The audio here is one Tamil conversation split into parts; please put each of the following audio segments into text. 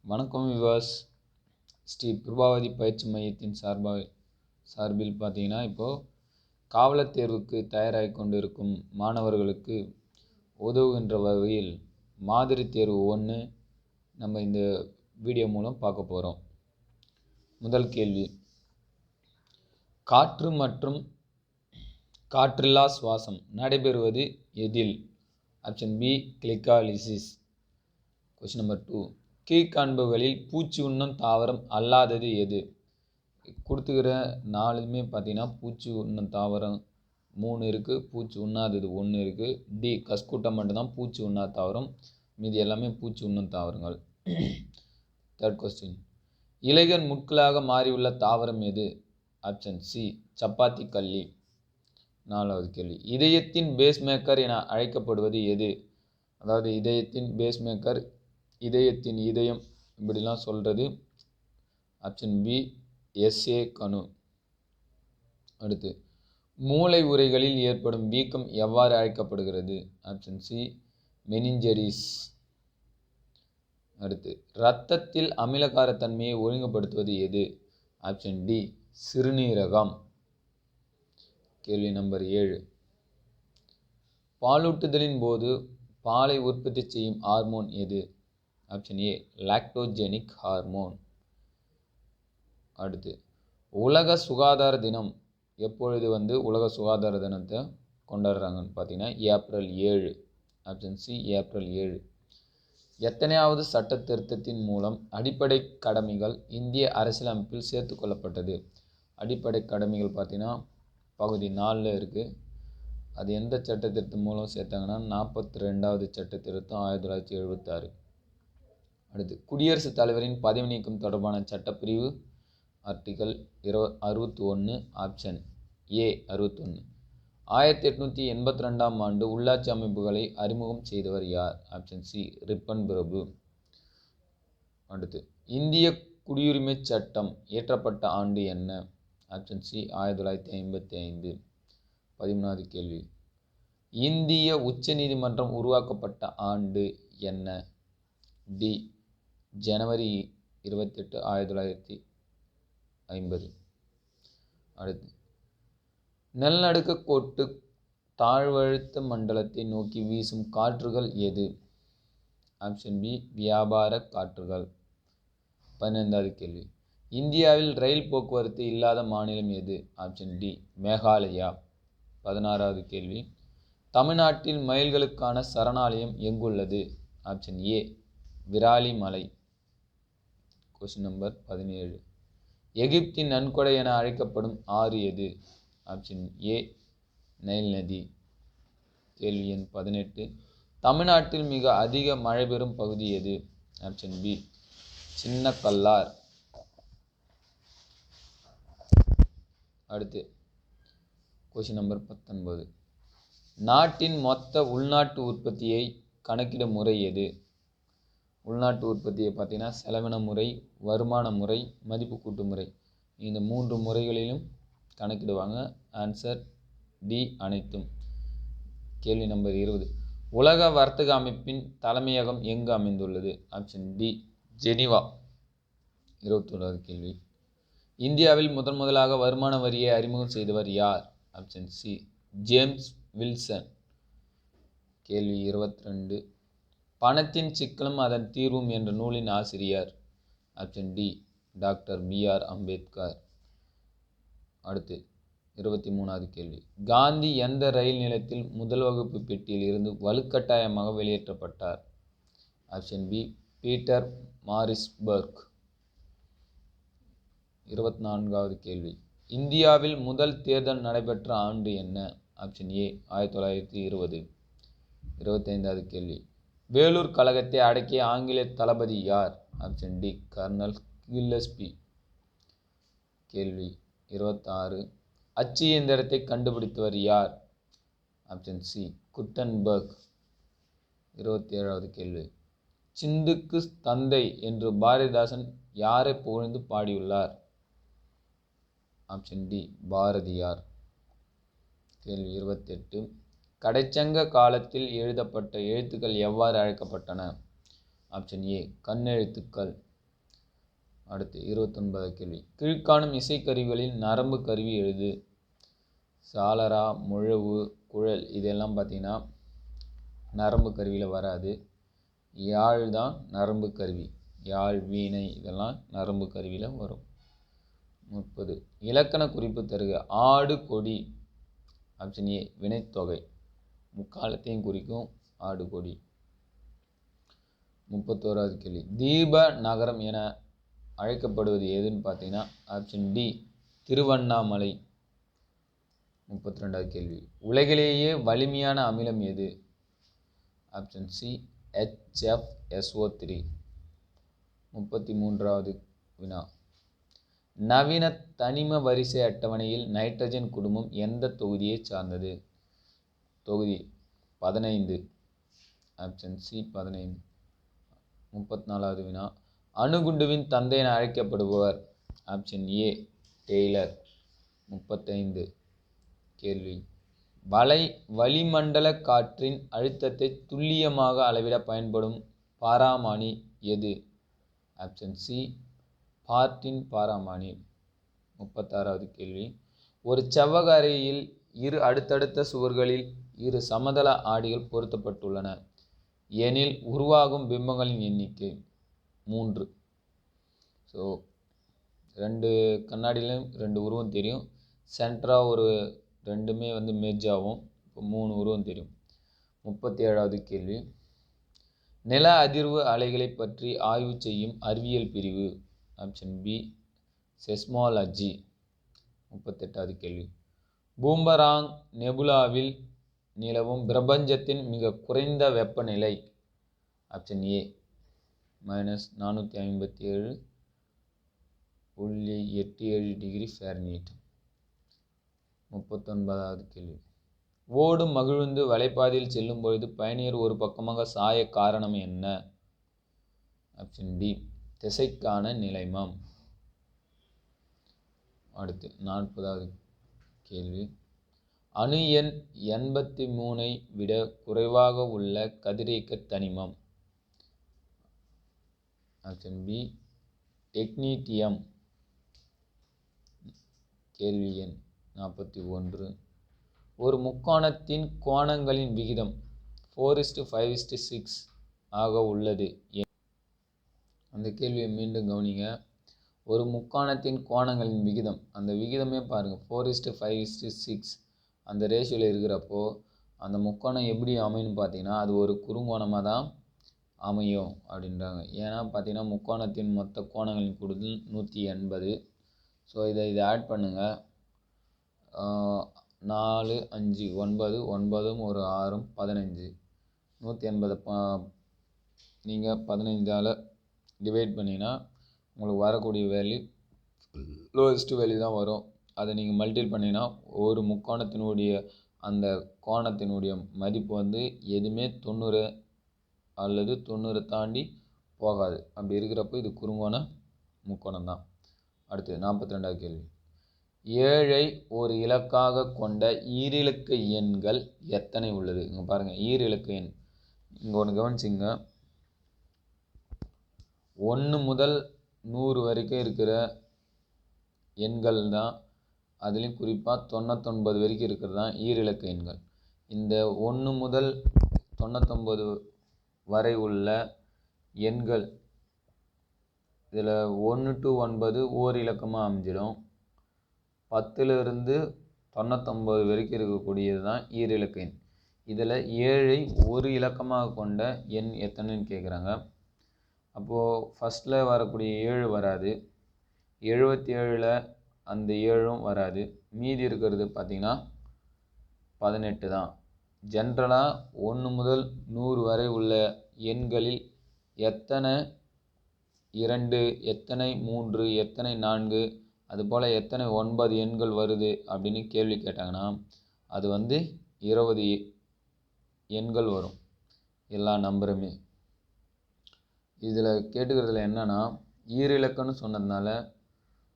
வணக்கம் விவாஸ். ஸ்ரீ பிரபாவதி பயிற்சி மையத்தின் சார்பில் பார்த்தீங்கன்னா இப்போது காவலர் தேர்வுக்கு தயாராகி கொண்டிருக்கும் மாணவர்களுக்கு உதவுகின்ற வகையில் மாதிரி தேர்வு 1 நம்ம இந்த வீடியோ மூலம் பார்க்க போகிறோம். முதல் கேள்வி, காற்று மற்றும் காற்றில்லா சுவாசம் நடைபெறுவது எதில்? Option B glycolysis. Question number 2, கீழ்காண்பவர்களில் பூச்சி உண்ணும் தாவரம் அல்லாதது எது? கொடுத்துக்கிற 4மே பார்த்தீங்கன்னா பூச்சி உண்ணும் தாவரம் 3 இருக்குது, பூச்சி உண்ணாதது 1 இருக்குது. டி கஸ்கூட்டம் மட்டும்தான் பூச்சி உண்ணாத தாவரம், மீதி எல்லாமே பூச்சி உண்ணும் தாவரங்கள். தேர்ட் கொஸ்டின், இலைகள் முட்களாக மாறியுள்ள தாவரம் எது? ஆப்ஷன் சி சப்பாத்தி கள்ளி. 4வது கேள்வி, இதயத்தின் பேஸ்மேக்கர் என அழைக்கப்படுவது எது? அதாவது இதயத்தின் பேஸ்மேக்கர், இதயத்தின் இதயம் இப்படிலாம் சொல்கிறது. ஆப்ஷன் பி எஸ்ஏ கணு. அடுத்து, மூளை உறைகளில் ஏற்படும் வீக்கம் எவ்வாறு அழைக்கப்படுகிறது? Option C meningitis. அடுத்து, இரத்தத்தில் அமிலகாரத்தன்மையை ஒழுங்குபடுத்துவது எது? ஆப்ஷன் டி சிறுநீரகம். கேள்வி நம்பர் 7, பாலூட்டுதலின் போது பாலை உற்பத்தி செய்யும் ஹார்மோன் எது? Option A lactogenic hormone. அடுத்து, உலக சுகாதார தினம் எப்பொழுது உலக சுகாதார தினத்தை கொண்டாடுறாங்கன்னு பார்த்தீங்கன்னா ஏப்ரல் 7. Option C April 7. எத்தனையாவது சட்ட திருத்தத்தின் மூலம் அடிப்படை கடமைகள் இந்திய அரசியலமைப்பில் சேர்த்து கொள்ளப்பட்டது? அடிப்படை கடமைகள் பார்த்தீங்கன்னா பகுதி 4 இருக்குது. அது எந்த சட்ட திருத்தம் மூலம் சேர்த்தாங்கன்னா 42வது சட்ட திருத்தம் 1976. அடுத்து, குடியரசுத் தலைவரின் பதவி நீக்கம் தொடர்பான சட்டப்பிரிவு ஆர்டிகல் 61. Option A 61. 1882ஆம் ஆண்டு உள்ளாட்சி அமைப்புகளை அறிமுகம் செய்தவர் யார்? ஆப்ஷன் சி ரிப்பன் பிரபு. அடுத்து, இந்திய குடியுரிமை சட்டம் இயற்றப்பட்ட ஆண்டு என்ன? Option C 1955. 13வது கேள்வி, இந்திய உச்ச நீதிமன்றம் உருவாக்கப்பட்ட ஆண்டு என்ன? டி ஜனவரி 28, 1950. அடுத்து, நிலநடுக்க கோட்டு தாழ்வழுத்த மண்டலத்தை நோக்கி வீசும் காற்றுகள் எது? ஆப்ஷன் பி வியாபார காற்றுகள். 15வது கேள்வி, இந்தியாவில் ரயில் போக்குவரத்து இல்லாத மாநிலம் எது? Option D Meghalaya. 16வது கேள்வி, தமிழ்நாட்டில் மயில்களுக்கான சரணாலயம் எங்குள்ளது? Option A Viralimalai. Question number 17, எகிப்தின் நன்கொடை என அழைக்கப்படும் ஆறு எது? ஆப்ஷன் ஏ நைல் நதி. கேள்வி எண் 18, தமிழ்நாட்டில் மிக அதிக மழை பெறும் பகுதி எது? ஆப்ஷன் பி சின்ன கல்லார். அடுத்து கொஸ்டின் நம்பர் 19, நாட்டின் மொத்த உள்நாட்டு உற்பத்தியை கணக்கிடும் முறை எது? உள்நாட்டு உற்பத்தியை பார்த்தீங்கன்னா செலவின முறை, வருமான முறை, மதிப்பு கூட்டு முறை, இந்த 3 முறைகளிலும் கணக்கிடுவாங்க. ஆன்சர் டி அனைத்தும். கேள்வி நம்பர் 20, உலக வர்த்தக அமைப்பின் தலைமையகம் எங்கு அமைந்துள்ளது? Option D Geneva. 21வது கேள்வி, இந்தியாவில் முதலாக வருமான வரியை அறிமுகம் செய்தவர் யார்? Option C James Wilson. கேள்வி 22, பணத்தின் சிக்கலும் அதன் தீர்வும் என்ற நூலின் ஆசிரியர்? Option D doctor B R. Ambedkar. அடுத்து 23வது கேள்வி, காந்தி எந்த ரயில் நிலையத்தில் முதல் வகுப்பு பெட்டியில் இருந்து வலுக்கட்டாயமாக வெளியேற்றப்பட்டார்? ஆப்ஷன் பி பீட்டர் மாரிஸ்பர்க். 24வது கேள்வி, இந்தியாவில் முதல் தேர்தல் நடைபெற்ற ஆண்டு என்ன? Option A 1920. 25வது கேள்வி, வேலூர் கழகத்தை அடக்கிய ஆங்கிலேய தளபதி யார்? Option D colonel Gillespie. கேள்வி 26, அச்சு இயந்திரத்தை கண்டுபிடித்தவர் யார்? Option C Gutenberg. 27வது கேள்வி, சிந்துக்கு தந்தை என்று பாரதிதாசன் யாரை புகழ்ந்து பாடியுள்ளார்? Option D Bharathiyar. கேள்வி 28, கடைச்சங்க காலத்தில் எழுதப்பட்ட எழுத்துக்கள் எவ்வாறு அழைக்கப்பட்டன? Option A கண்ணெழுத்துக்கள். அடுத்து 29வது கேள்வி. கீழ்காணும் இசைக்கருவிகளில் நரம்பு கருவி எழுது. சாளரா, முழவு, குழல் இதெல்லாம் பார்த்தீங்கன்னா நரம்பு கருவியில் வராது. யாழ் தான் நரம்பு கருவி. யாழ், வீணை இதெல்லாம் நரம்பு கருவியில் வரும். 30. இலக்கண குறிப்பு தருக. ஆடு, கொடி. ஆப்ஷன் ஏ வினைத்தொகை. முக்காலத்தையும் குறிக்கும் ஆடு, கொடி. 31வது கேள்வி. தீப நகரம் என அழைக்கப்படுவது எதுன்னு பார்த்தீங்கன்னா ஆப்ஷன் டி திருவண்ணாமலை. 32வது கேள்வி. உலகிலேயே வலிமையான அமிலம் எது? Option C HFSO3. 33வது வினா. நவீன தனிம வரிசை அட்டவணையில் நைட்ரஜன் குடும்பம் எந்த தொகுதியை சார்ந்தது? தொகுதி 15. Option C 15. 34வது வினா. அணுகுண்டுவின் தந்தை என அழைக்கப்படுபவர்? Option A Taylor. 35 கேள்வி. வளிமண்டல காற்றின் அழுத்தத்தை துல்லியமாக அளவிட பயன்படும் பாராமானி எது? Option C பார்ட்டின் பாராமானி. 36வது கேள்வி. ஒரு செவ்வக அறையில் இரு அடுத்தடுத்த சுவர்களில் இரு சமதள ஆடிகள் பொருத்தப்பட்டுள்ளன எனில் உருவாகும் பிம்பங்களின் எண்ணிக்கை 3. ஸோ 2 கண்ணாடியிலும் 2 உருவம் தெரியும். சென்டராக ஒரு ரெண்டுமே மெர்ஜ் ஆகும். இப்போ 3 உருவம் தெரியும். 37வது கேள்வி. நில அதிர்வு அலைகளை பற்றி ஆய்வு செய்யும் அறிவியல் பிரிவு? Option B seismology. 38வது கேள்வி. பூம்பராங் நெபுலாவில் நிலவும் பிரபஞ்சத்தின் மிக குறைந்த வெப்பநிலை? Option A -457.87 degree Fahrenheit. 39வது கேள்வி. ஓடும் மகிழுந்து வலைப்பாதையில் செல்லும் பொழுது பயணியர் ஒரு பக்கமாக சாய காரணம் என்ன? ஆப்ஷன் டி திசைக்கான நிலைமம். அடுத்து 40வது கேள்வி. அணு எண் 83 விட குறைவாக உள்ள கதிரியக்க தனிமம்? Option B technetium. கேள்வி எண் 41. ஒரு முக்கோணத்தின் கோணங்களின் விகிதம் 4:5:6 ஆக உள்ளது. அந்த கேள்வியை மீண்டும் கவனிங்க. ஒரு முக்கோணத்தின் கோணங்களின் விகிதம், அந்த விகிதமே பாருங்கள் 4:5:6 அந்த ரேஷியோவில் இருக்கிறப்போ அந்த முக்கோணம் எப்படி அமையும்னு பார்த்தீங்கன்னா அது ஒரு குறுங்கோணமாக தான் அமையும் அப்படின்றாங்க. ஏன்னா பார்த்தீங்கன்னா முக்கோணத்தின் மொத்த கோணங்களின் கூடுதல் 180. ஸோ இதை ஆட் பண்ணுங்கள். 4, 5, 9, 9 ஒரு 6, 15. 180 நீங்கள் 15ஆல் டிவைட் பண்ணிங்கன்னா உங்களுக்கு வரக்கூடிய வேல்யூ லோவஸ்ட் வேல்யூ தான் வரும். அதை நீங்கள் மல்டிபிள் பண்ணிங்கன்னா ஒரு முக்கோணத்தினுடைய அந்த கோணத்தினுடைய மதிப்பு எதுவுமே 90 அல்லது 90 தாண்டி போகாது. அப்படி இருக்கிறப்போ இது குறுங்கோண முக்கோணம் தான். அடுத்து 42வது கேள்வி. 7ஐ ஒரு இலக்காக கொண்ட ஈரிலக்க எண்கள் எத்தனை உள்ளது? இங்கே பாருங்கள், ஈரிலக்க எண் இங்கே ஒன்று கவனிச்சிங்க. 1 முதல் 100 வரைக்கும் இருக்கிற எண்கள் தான். அதுலேயும் குறிப்பாக 99 வரைக்கும் இருக்கிறது தான் ஈரிலக்க எண்கள். இந்த 1 முதல் 99 வரை உள்ள எண்கள் இதில் 1 to 9 ஓர் இலக்கமாக அமைஞ்சிடும். 10லிருந்து 99 வரைக்கும் இருக்கக்கூடியது தான் ஈரிலக்க எண். இதில் 7ஐ ஒரு இலக்கமாக கொண்ட எண் எத்தனைன்னு கேட்குறாங்க. அப்போது ஃபஸ்ட்டில் வரக்கூடிய 7 வராது. 77ல் அந்த 7ம் வராது. மீதி இருக்கிறது பார்த்திங்கன்னா 18 தான். ஜென்ரலாக 1 முதல் 100 வரை உள்ள எண்களில் எத்தனை 2, எத்தனை 3, எத்தனை 4, அதுபோல் எத்தனை 9 எண்கள் வருது அப்படின்னு கேள்வி கேட்டாங்கன்னா அது 20 எண்கள் வரும், எல்லா நம்பருமே. இதில் கேட்டுக்கிறதுல என்னென்னா ஈரிலக்கம்னு சொன்னதுனால,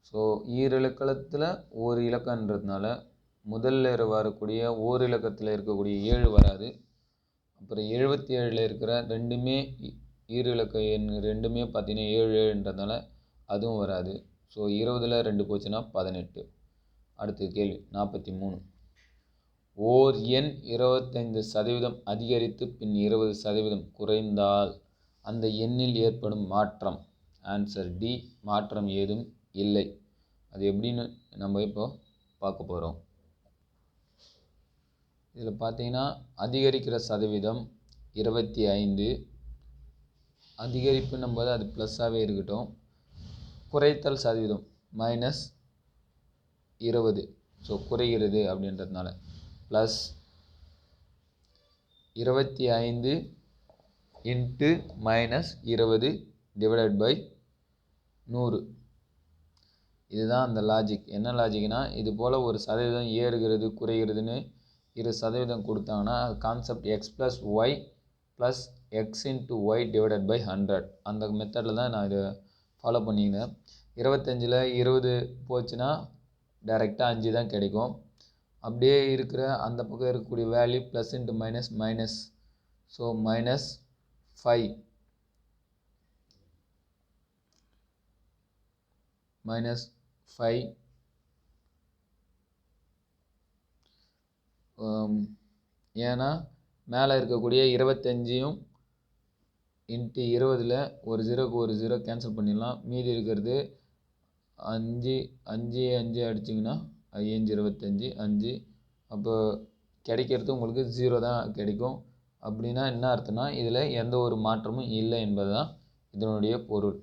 ஸோ ஈரிலக்கத்தில் ஒரு இலக்கன்றதுனால முதல்ல வரக்கூடிய ஓர் இலக்கத்தில் இருக்கக்கூடிய 7 வராது. அப்புறம் 77ல் இருக்கிற ரெண்டுமே ஈரிலக்க எண் ரெண்டுமே பார்த்தீங்கன்னா 7 7ன்றதுனால அதுவும் வராது. ஸோ 20ல் 2 போச்சுன்னா 18. அடுத்த கேள்வி 43. ஓர் எண் 25% அதிகரித்து பின் 20% குறைந்தால் அந்த எண்ணில் ஏற்படும் மாற்றம். ஆன்சர் டி, மாற்றம் ஏதும் இல்லை. அது எப்படின்னு நம்ம இப்போ பார்க்க போகிறோம். இதில் பார்த்தீங்கன்னா அதிகரிக்கிற சதவீதம் 25, அதிகரிப்பு நம்போது அது ப்ளஸ்ஸாகவே இருக்கட்டும். குறைத்தல் சதவீதம் -20, ஸோ குறைகிறது அப்படின்றதுனால ப்ளஸ் 25 இன்ட்டு -20 டிவைடட் பை 100. இதுதான் அந்த லாஜிக். என்ன லாஜிக்னா, இது போல் ஒரு சதவீதம் ஏறுகிறது குறைகிறதுன்னு 20% கொடுத்தாங்கன்னா அது concept x + y + x × y divided by 100. அந்த மெத்தடில் தான் நான் இதை ஃபாலோ பண்ணிக்கிறேன். 25ல் 20 போச்சுன்னா டைரெக்டாக 5 தான் கிடைக்கும். அப்படியே இருக்கிற அந்த பக்கம் இருக்கக்கூடிய value plus into minus minus, so -5 ஏன்னா மேலே இருக்கக்கூடிய 25யும் இன்ட்டு 20ல் ஒரு 0க்கு ஒரு 0 கேன்சல் பண்ணிடலாம். மீதி இருக்கிறது 5 5 5 அடிச்சிங்கன்னா 5 25 5. அப்போ கிடைக்கிறது உங்களுக்கு 0 தான் கிடைக்கும். அப்படின்னா என்ன அர்த்தம்னா இதில் எந்த ஒரு மாற்றமும் இல்லை என்பது தான் இதனுடைய பொருள்.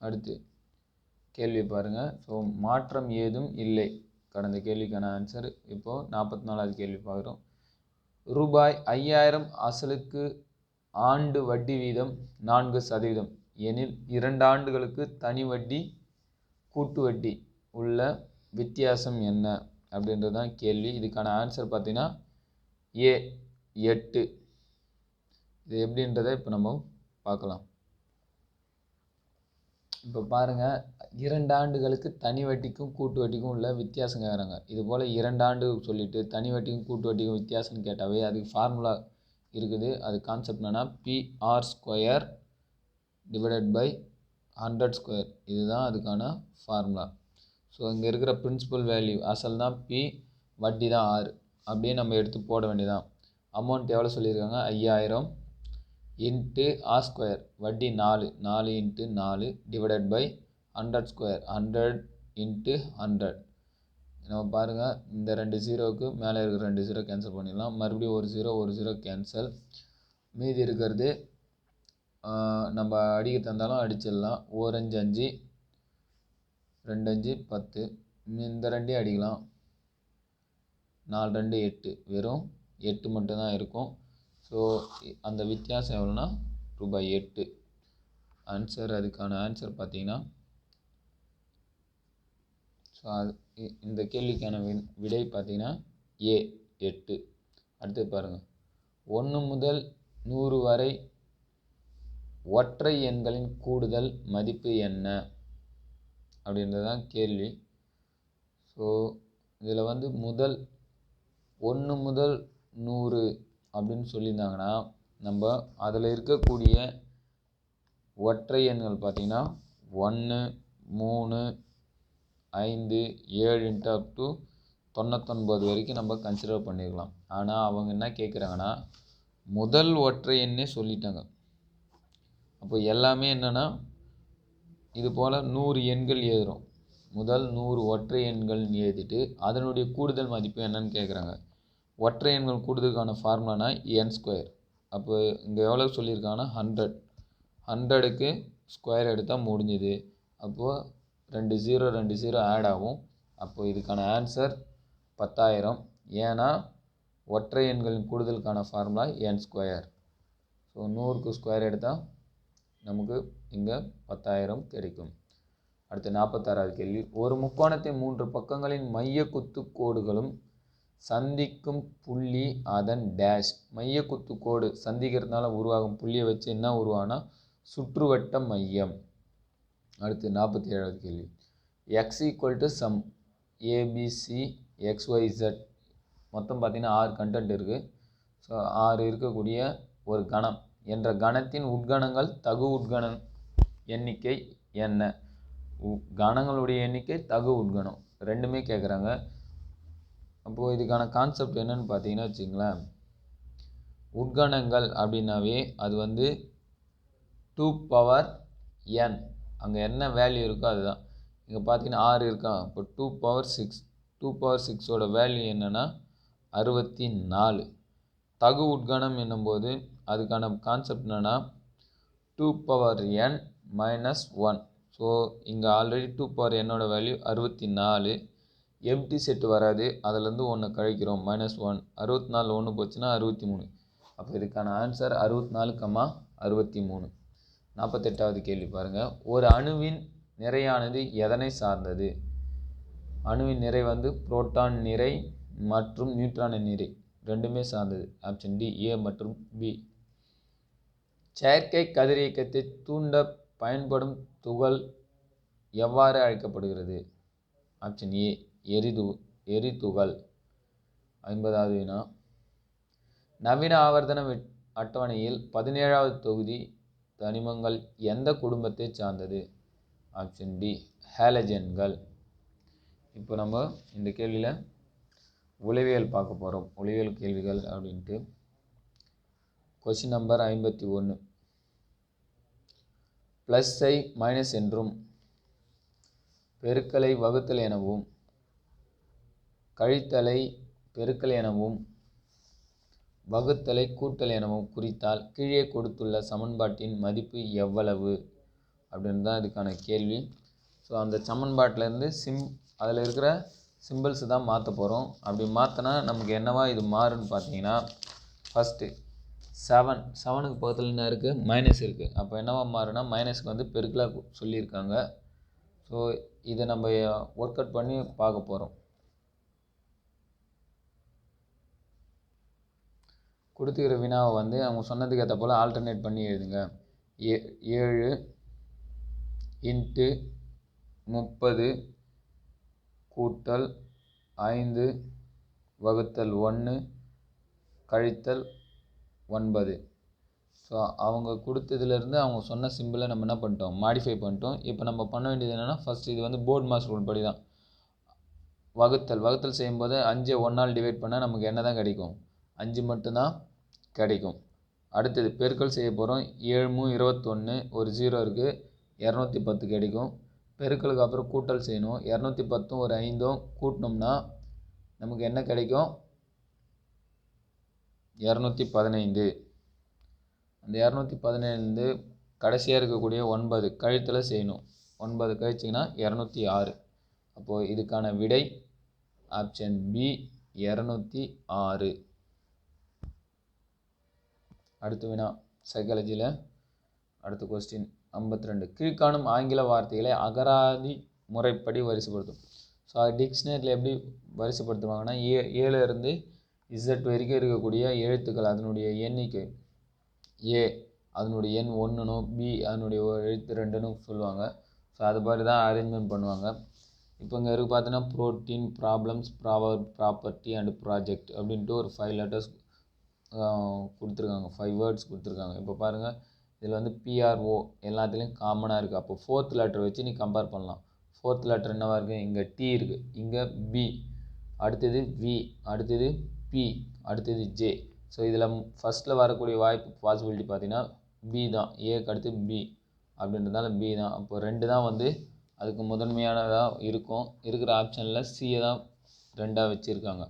அடுத்து கேள்வி பாருங்கள். ஸோ மாற்றம் ஏதும் இல்லை. கடந்த கேள்விக்கான ஆன்சர். இப்போது 44வது கேள்வி பார்க்குறோம். ரூபாய் 5000 அசலுக்கு ஆண்டு வட்டி வீதம் 4% எனில் 2 ஆண்டுகளுக்கு தனி வட்டி கூட்டு வட்டி உள்ள வித்தியாசம் என்ன அப்படின்றது தான் கேள்வி. இதுக்கான ஆன்சர் பார்த்தீங்கன்னா ஏ 8. இது எப்படின்றத இப்போ நம்ம பார்க்கலாம். இப்போ பாருங்கள், 2 ஆண்டுகளுக்கு தனி வட்டிக்கும் கூட்டு வட்டிக்கும் உள்ள வித்தியாசம் கேட்குறாங்க. இது போல் 2 ஆண்டு சொல்லிவிட்டு தனி வட்டிக்கும் கூட்டு வட்டிக்கும் வித்தியாசம்னு கேட்டாவே அதுக்கு ஃபார்முலா இருக்குது. அது கான்செப்ட் என்னென்னா PR² டிவைடட் பை 100². இதுதான் அதுக்கான ஃபார்முலா. ஸோ இங்கே இருக்கிற பிரின்சிபல் வேல்யூ அசல் தான் P, வட்டி தான் R. அப்படியே நம்ம எடுத்து போட வேண்டியதான். அமௌண்ட் எவ்வளோ சொல்லியிருக்காங்க, 5000 இன்ட்டு R², வட்டி 4 இன்ட்டு 4 டிவைடட் பை 100², 100 இன்ட்டு 100. நம்ம பாருங்கள், இந்த 2 0க்கு மேலே இருக்கிற 2 0 கேன்சல் பண்ணிடலாம். மறுபடியும் ஒரு 0 கேன்சல். மீதி இருக்கிறது நம்ம அடிக்க தந்தாலும் அடிச்சிடலாம். 1 5 5, 2 5 10. இந்த 2 அடிக்கலாம். 4 2 8, வெறும் 8 மட்டும்தான் இருக்கும். ஸோ அந்த வித்தியாசம் எவ்வளோனா ரூபாய் 8. ஆன்சர், அதுக்கான ஆன்சர் பார்த்தீங்கன்னா, ஸோ அது இந்த கேள்விக்கான விடை பார்த்தீங்கன்னா ஏ 8. அடுத்து பாருங்கள். 1 முதல் 100 வரை ஒற்றை எண்களின் கூடுதல் மதிப்பு என்ன அப்படின்றதான் கேள்வி. ஸோ இதில் வந்து 1 முதல் 100 அப்படின்னு சொல்லியிருந்தாங்கன்னா நம்ம அதில் இருக்கக்கூடிய ஒற்றை எண்கள் பார்த்திங்கன்னா 1 3 5 7 இன்ட்டு அப் டு 99 வரைக்கும் நம்ம கன்சிடர் பண்ணிக்கலாம். ஆனால் அவங்க என்ன கேட்குறாங்கன்னா முதல் ஒற்றை எண்ணே சொல்லிட்டாங்க. அப்போ எல்லாமே என்னென்னா இது போல் 100 எண்கள் எழுதுகிறோம். முதல் 100 ஒற்றை எண்கள் எழுதிட்டு அதனுடைய கூடுதல் மதிப்பு என்னன்னு கேட்குறாங்க. ஒற்றை எண்கள் கூடுதலுக்கான ஃபார்முலானா n². அப்போ இங்கே எவ்வளோ சொல்லியிருக்காங்கன்னா 100. 100க்கு ஸ்கொயர் எடுத்தால் முடிஞ்சுது. அப்போது 2 0 ஆட் ஆகும். அப்போது இதுக்கான ஆன்சர் 10,000. ஏன்னா ஒற்றை எண்களின் கூடுதலுக்கான ஃபார்முலா n². ஸோ 100க்கு ஸ்கொயர் எடுத்தால் நமக்கு இங்கே 10,000 கிடைக்கும். அடுத்து 46வது கேள்வி. ஒரு முக்கோணத்தின் 3 பக்கங்களின் மைய குத்து கோடுகளும் சந்திக்கும் புள்ளி அதன் டேஷ். மைய குத்து கோடு சந்திக்கிறதுனால உருவாகும் புள்ளியை வச்சு என்ன உருவானா சுற்றுவட்ட மையம். அடுத்து 47வது கேள்வி. x = sum ABC XYZ. மொத்தம் பார்த்திங்கன்னா 6 கண்டென்ட் இருக்குது. ஸோ 6 இருக்கக்கூடிய ஒரு கணம் என்ற கணத்தின் உட்கணங்கள் தகு உட்கண எண்ணிக்கை என்ன? கணங்களுடைய எண்ணிக்கை தகு உட்கணம் ரெண்டுமே கேட்குறாங்க. அப்போது இதுக்கான கான்செப்ட் என்னன்னு பார்த்தீங்கன்னா வச்சுங்களேன், உட்கணங்கள் அப்படின்னாவே அது வந்து 2n, அங்கே என்ன வேல்யூ இருக்கோ அதுதான். இங்கே பார்த்தீங்கன்னா 6 இருக்கா, இப்போ 2 பவர் 6ஓட வேல்யூ என்னென்னா 64. தகு உட்கணம் என்னும்போது அதுக்கான கான்செப்ட் என்னென்னா 2n - 1. ஸோ இங்கே already 2n value 64. Empty set வராது, அதிலேருந்து ஒன்று கழிக்கிறோம் -1. 64 ஒன்று போச்சுன்னா 63. அப்போ இதுக்கான ஆன்சர் 64, 63. 48வது கேள்வி பாருங்கள். ஒரு அணுவின் நிறையானது எதனை சார்ந்தது? அணுவின் நிறை வந்து புரோட்டான் நிறை மற்றும் நியூட்ரானின் நிறை ரெண்டுமே சார்ந்தது. ஆப்ஷன் டி, ஏ மற்றும் பி. செயற்கை கதிரியக்கத்தை தூண்ட பயன்படும் துகள் எவ்வாறு அழைக்கப்படுகிறது? Option A, எரிதுகள். 50வது வினா. நவீன ஆவர்த்தன அட்டவணையில் 17வது தொகுதி தனிமங்கள் எந்த குடும்பத்தை சார்ந்தது? Option D, halogens. இப்போ நம்ம இந்த கேள்வியில் உளவியல் பார்க்க போகிறோம். உளவியல் கேள்விகள் அப்படின்ட்டு கொஸ்டின் நம்பர் 51. ப்ளஸ்ஸை மைனஸ் என்றும், பெருக்கலை வகுத்தல் எனவும், கழித்தலை பெருக்கல் எனவும், வகுத்தலை கூட்டல் எனவும் குறித்தால் கீழே கொடுத்துள்ள சமன்பாட்டின் மதிப்பு எவ்வளவு அப்படின்னு தான் இதுக்கான கேள்வி. ஸோ அந்த சமன்பாட்டிலேருந்து அதில் இருக்கிற சிம்பிள்ஸ் தான் மாற்ற போகிறோம். அப்படி மாற்றினா நமக்கு என்னவா இது மாறுன்னு பார்த்தீங்கன்னா, ஃபஸ்ட்டு 7க்கு பக்கத்தில் என்ன இருக்குது? மைனஸ் இருக்குது. அப்போ என்னவா மாறுனா மைனஸ்க்கு வந்து பெருக்கலாக சொல்லியிருக்காங்க. ஸோ இதை நம்ம ஒர்க் அவுட் பண்ணி பார்க்க போகிறோம். கொடுத்துக்கிற வினாவை வந்து அவங்க சொன்னதுக்கு ஏற்ற போல் ஆல்டர்னேட் பண்ணி எழுதுங்க. 7 × 30 கூட்டல் 5 வகுத்தல் 1 கழித்தல் 9. ஸோ அவங்க கொடுத்ததுலேருந்து அவங்க சொன்ன சிம்பிளை நம்ம என்ன பண்ணிட்டோம்? மாடிஃபை பண்ணிட்டோம். இப்போ நம்ம பண்ண வேண்டியது என்னென்னா, ஃபஸ்ட் இது வந்து போர்ட் மாஸ் ரூல் படி தான். வகுத்தல் செய்யும்போது 5 1ஆல் டிவைட் பண்ணால் நமக்கு என்ன தான் கிடைக்கும்? 5 மட்டும்தான் கிடைக்கும். அடுத்தது பெருக்கல் செய்ய போகிறோம். 7 × 21, ஒரு 0 இருக்குது, 210 கிடைக்கும். பெருக்கலுக்கு அப்புறம் கூட்டல் செய்யணும். 210 ஒரு 5 கூட்டினோம்னா நமக்கு என்ன கிடைக்கும்? 215. அந்த 215 கடைசியாக இருக்கக்கூடிய 9 கழித்தலை செய்யணும். 9 கழிச்சிங்கன்னா 206. அப்போது இதுக்கான விடை ஆப்ஷன் பி, 206. அடுத்த வினா சைக்காலஜியில் அடுத்த கொஸ்டின் 52. கீழ்காணும் ஆங்கில வார்த்தைகளை அகராதி முறைப்படி வரிசைப்படுத்தும். ஸோ டிக்ஷனரியில் எப்படி வரிசைப்படுத்துவாங்கன்னா, ஏல இருந்து Z வரைக்கும் இருக்கக்கூடிய எழுத்துக்கள் அதனுடைய எண்ணிக்கை, ஏ அதனுடைய எண் 1னோ, பி அதனுடைய எழுத்து 2ன்னு சொல்லுவாங்க. ஸோ அது மாதிரி தான் அரேஞ்ச்மெண்ட் பண்ணுவாங்க. இப்போ இங்கே இருக்குது பார்த்தீங்கன்னா, protein, problems, property and project அப்படின்ட்டு ஒரு 5 லெட்டர்ஸ் கொடுத்துருக்காங்க, 5 வேர்ட்ஸ் கொடுத்துருக்காங்க. இப்போ பாருங்கள், இதில் வந்து PRO எல்லாத்துலேயும் காமனாக இருக்குது. அப்போ 4th லெட்டர் வச்சு நீ கம்பேர் பண்ணலாம். 4th லெட்டர் என்னவாக இருக்குது? இங்கே T இருக்குது, இங்கே B, அடுத்தது V, அடுத்தது P, அடுத்தது J. ஸோ இதில் ஃபஸ்ட்டில் வரக்கூடிய வாய்ப்பு பாசிபிலிட்டி பார்த்தீங்கன்னா B தான். ஏக்கு அடுத்து B அப்படின்றதால B தான். அப்போ 2 தான் வந்து அதுக்கு முதன்மையானதாக இருக்கும். இருக்கிற ஆப்ஷனில் சியை தான் 2ஆக வச்சுருக்காங்க.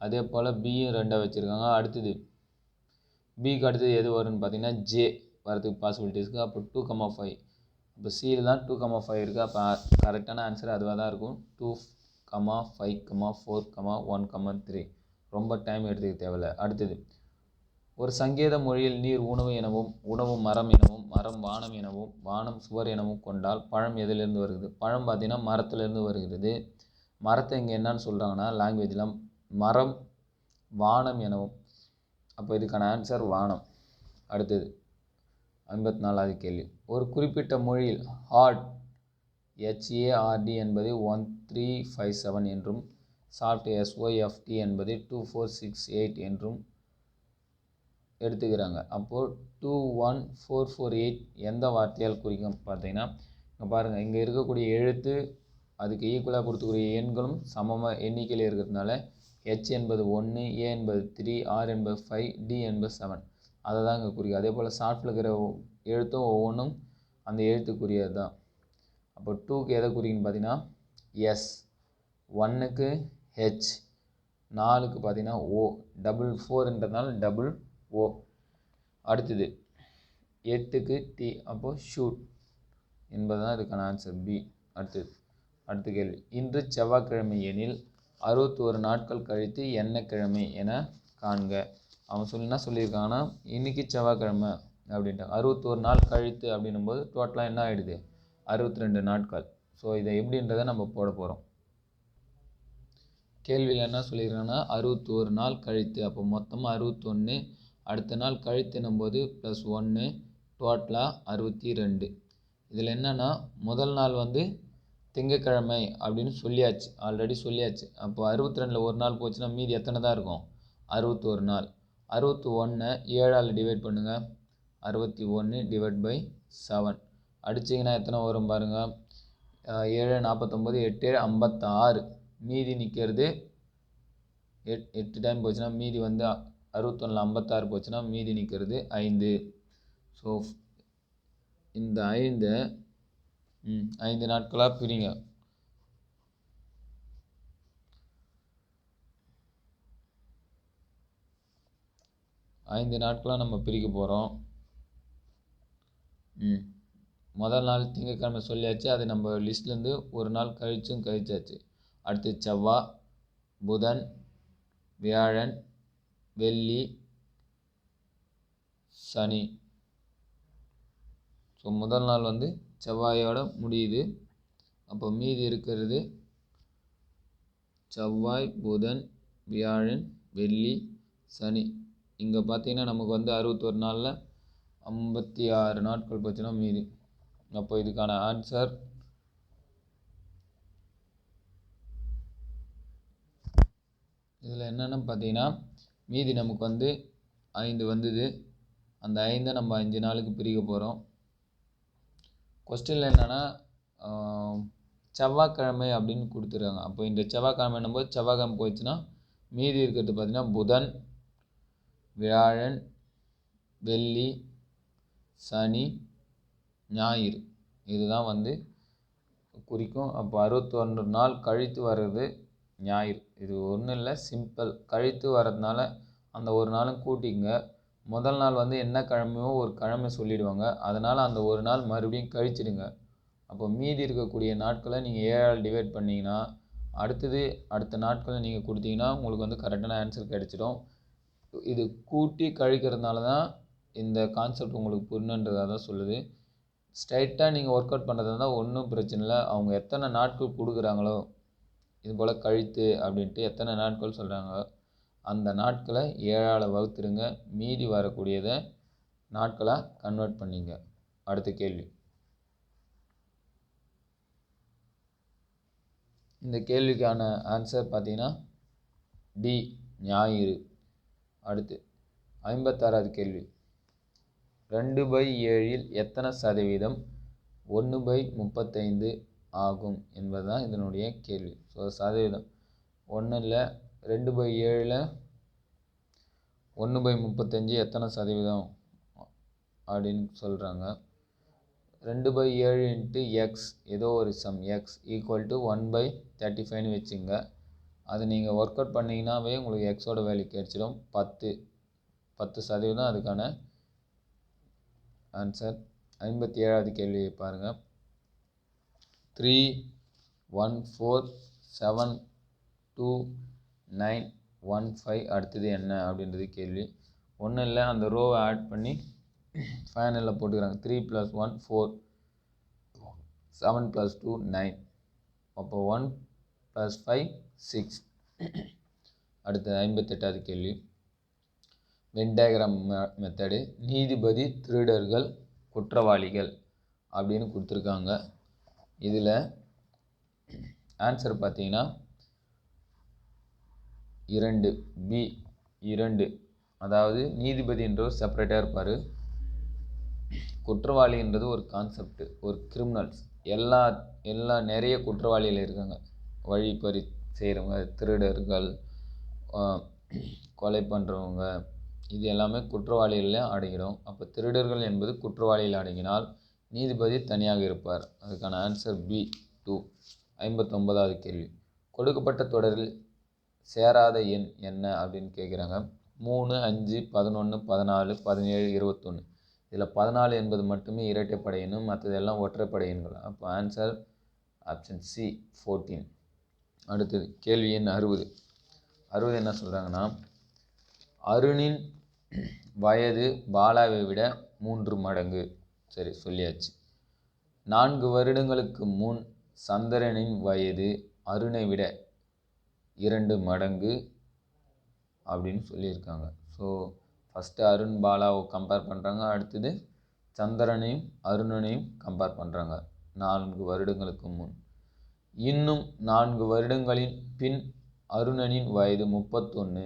அதே போல் பியும் 2ஆக வச்சுருக்காங்க. அடுத்தது பிக்கு அடுத்தது எது வரும்னு பார்த்தீங்கன்னா J வரதுக்கு பாசிபிலிட்டி இருக்குது. அப்போ 2, 5. இப்போ சியில் தான் 2, 5 இருக்குது. அப்போ கரெக்டான ஆன்சர் அதுவாக தான் இருக்கும். 2, 5, 4, 1, 3. ரொம்ப டைம் எடுத்துக்க தேவையில்லை. அடுத்தது ஒரு சங்கேத மொழியில் நீர் உணவு எனவும், உணவு மரம் எனவும், மரம் வானம் எனவும், வானம் சுவர் எனவும் கொண்டால் பழம் எதிலிருந்து வருகிறது? பழம் பார்த்தீங்கன்னா மரத்துலேருந்து வருகிறது. மரத்தை இங்கே என்னன்னு சொல்கிறாங்கன்னா லாங்குவேஜில் மரம் வானம் எனவும். அப்போ இதுக்கான ஆன்சர் வானம். அடுத்தது 54வது கேள்வி. ஒரு குறிப்பிட்ட மொழியில் ஹார்ட் HARD என்பது 1357 என்றும், சாஃப்ட் SYFT என்பது 2468 என்றும், எடுத்துக்கிறாங்க. அப்போது 21448 எந்த வார்த்தையால் குறிக்கும் பார்த்தீங்கன்னா, இங்கே பாருங்கள், இங்கே இருக்கக்கூடிய எழுத்து அதுக்கு ஈக்குவலாக கொடுத்துக்கூடிய எண்களும் சமமாக எண்ணிக்கையில் இருக்கிறதுனால ஹெச் என்பது 1, ஏ என்பது 3, ஆர் என்பது 5, டி என்பது 7, அதை தான் இங்கே குறிக்கும். அதே போல் ஷார்ட்டில் இருக்கிற எழுத்தும் ஒவ்வொன்றும் அந்த எழுத்துக்குரியது தான். அப்போ 2க்கு எதை குறிக்குன்னு பார்த்தீங்கன்னா எஸ், 1க்கு ஹெச், 4க்கு பார்த்தீங்கன்னா ஓ, 4ன்றதுனால டபுள் ஓ. அடுத்தது 8க்கு டி, அப்போது ஷூட் என்பது தான் இதுக்கான ஆன்சர் பி. அடுத்த கேள்வி, இன்று செவ்வாய்க்கிழமை எனில் 61 நாட்கள் கழித்து என்ன கிழமை என காண்க. அவன் என்ன சொல்லியிருக்காங்கன்னா, இன்றைக்கி செவ்வாய்க்கிழமை அப்படின்ட்டாங்க. 61 நாள் கழித்து அப்படின்னும் போது டோட்டலாக என்ன ஆகிடுது, 62 நாட்கள். ஸோ இதை எப்படின்றத நம்ம போட போகிறோம். கேள்வியில் என்ன சொல்லியிருக்காங்கன்னா 61 நாள் கழித்து, அப்போ மொத்தமாக 61, அடுத்த நாள் கழித்துனும் போது ப்ளஸ் 1, டோட்டலாக 62. இதில் என்னென்னா முதல் நாள் வந்து திங்கக்கிழமை அப்படின்னு சொல்லியாச்சு, ஆல்ரெடி சொல்லியாச்சு. அப்போ 62ல் ஒரு நாள் போச்சுன்னா மீதி எத்தனை தான் இருக்கும், 61 நாள். 61 7ஆல் டிவைட் பண்ணுங்கள், 61 டிவைட் பை 7 அடிச்சிங்கன்னா எத்தனை வரும் பாருங்கள், 7 49, 8 56, மீதி நிற்கிறது 8 டைம் போச்சுன்னா மீதி வந்து 61ல் 56 போச்சுன்னா மீதி நிற்கிறது 5. ஸோ இந்த 5 நாட்களாக பிரிங்க. ஐந்து நாட்களாக நம்ம பிரிக்க போகிறோம். முதல் நாள் திங்கக்கிழமை சொல்லியாச்சு, அது நம்ம லிஸ்ட்லேருந்து ஒரு நாள் கழிச்சாச்சு. அடுத்து செவ்வாய், புதன், வியாழன், வெள்ளி, சனி. ஸோ முதல் நாள் வந்து செவ்வாயோட முடியுது. அப்போ மீதி இருக்கிறது செவ்வாய், புதன், வியாழன், வெள்ளி, சனி. இங்கே பார்த்தீங்கன்னா நமக்கு வந்து 61 நாளில் 56 நாட்கள் போச்சுன்னா மீதி. அப்போ இதுக்கான ஆன்சர் இதில் என்னென்னு பார்த்தீங்கன்னா, மீதி நமக்கு வந்து 5 வந்தது. அந்த 5 நம்ம 5 நாளுக்கு பிரிக்க போகிறோம். கொஸ்டினில் என்னென்னா செவ்வாய்க்கிழமை அப்படின்னு கொடுத்துருக்காங்க. அப்போ இந்த செவ்வாய்க்கிழமைன்னும் போது செவ்வாய்க்கிழமை போயிடுச்சுன்னா மீதி இருக்கிறது பார்த்திங்கன்னா புதன், வியாழன், வெள்ளி, சனி, ஞாயிறு, இதுதான் வந்து குறிக்கும். அப்போ 61 நாள் கழித்து வர்றது ஞாயிறு. இது ஒன்றும் இல்லை, சிம்பிள். கழித்து வர்றதுனால அந்த ஒரு நாளும் கூட்டிங்க. முதல் நாள் வந்து என்ன கிழமையோ ஒரு கிழமை சொல்லிவிடுவாங்க, அதனால் அந்த ஒரு நாள் மறுபடியும் கழிச்சிடுங்க. அப்போ மீதி இருக்கக்கூடிய நாட்களை நீங்கள் 7ஆல் டிவைட் பண்ணிங்கன்னா அடுத்த நாட்களை நீங்கள் கொடுத்தீங்கன்னா உங்களுக்கு வந்து கரெக்டான ஆன்சர் கிடச்சிடும். இது கூட்டி கழிக்கிறதுனால தான் இந்த கான்செப்ட் உங்களுக்கு புரியணுன்றதாக தான் சொல்லுது. ஸ்ட்ரைட்டாக நீங்கள் ஒர்க் அவுட் பண்ணுறதா இருந்தால் ஒன்றும் பிரச்சனை இல்லை. அவங்க எத்தனை நாட்கள் கொடுக்குறாங்களோ, இது போல் கழித்து அப்படின்ட்டு எத்தனை நாட்கள் சொல்கிறாங்க, அந்த நாட்களை 7ஆல் வகுத்துருங்க. மீதி வரக்கூடியதை நாட்களாக கன்வெர்ட் பண்ணிங்க. அடுத்த கேள்வி, இந்த கேள்விக்கான ஆன்சர் பார்த்தீங்கன்னா டி, ஞாயிறு. அடுத்து 56வது கேள்வி, 2/7 எத்தனை சதவீதம் 1/35 ஆகும் என்பதுதான் இதனுடைய கேள்வி. ஸோ சதவீதம் ஒன்றும் இல்லை, 2/7 1/35 எத்தனை சதவீதம் அப்படின்னு சொல்கிறாங்க. 2/7 இன்ட்டு எக்ஸ், ஏதோ ஒரு சம் எக்ஸ் ஈக்குவல் டு 1/35 வச்சுங்க. அது நீங்கள் ஒர்க் அவுட் பண்ணிங்கன்னாவே உங்களுக்கு எக்ஸோட வேல்யூ கிடச்சிடும். 10% அதுக்கான ஆன்சர். 57வது கேள்வி பாருங்கள், 3 1 4 7 2 9 1 5 அடுத்தது என்ன அப்படின்றது கேள்வி. ஒன்றும் இல்லை, அந்த ரோவை ஆட் பண்ணி ஃபைனலில் போட்டுக்கிறாங்க. 3 + 1 4, 7 + 2 9, அப்போ 1 + 5 6. அடுத்து 58வது கேள்வி, வென் டயக்ராம் மெத்தடு, நீதிபதி, திருடர்கள், குற்றவாளிகள் அப்படின்னு கொடுத்துருக்காங்க. இதில் ஆன்சர் பார்த்தீங்கன்னா 2 பி 2. அதாவது நீதிபதின்றவர் செப்பரேட்டாக இருப்பார், குற்றவாளின்றது ஒரு கான்செப்ட், ஒரு கிரிமினல்ஸ். எல்லா நிறைய குற்றவாளிகள் இருக்காங்க. வழிப்பறி செய்கிறவங்க, திருடர்கள், கொலை பண்ணுறவங்க, இது எல்லாமே குற்றவாளிகளில் அடங்கிடும். அப்போ திருடர்கள் என்பது குற்றவாளியில் அடங்கினால் நீதிபதி தனியாக இருப்பார். அதுக்கான ஆன்சர் B2. 59வது கேள்வி. கொடுக்கப்பட்ட தொடரில் சேராத எண் என்ன அப்படின்னு கேட்குறாங்க. 3, 5, 11, 14, 17, 21. இதில் 14 என்பது மட்டுமே இரட்டைப்படை எண்ணும், மற்றதெல்லாம் ஒற்றைப்படை எண்கள். அப்போ ஆன்சர் ஆப்ஷன் C 14. அடுத்தது கேள்வி எண் 60. என்ன சொல்கிறாங்கன்னா, அருணின் வயது பாலாவை விட 3 மடங்கு. சரி, சொல்லியாச்சு. 4 வருடங்களுக்கு முன் சந்திரனின் வயது அருணை விட 2 மடங்கு அப்படின்னு சொல்லியிருக்காங்க. ஸோ ஃபஸ்ட்டு அருண் பாலாவை கம்பேர் பண்ணுறாங்க, அடுத்தது சந்திரனையும் அருணனையும் கம்பேர் பண்ணுறாங்க 4 வருடங்களுக்கு முன். இன்னும் 4 வருடங்களின் பின் அருணனின் வயது 31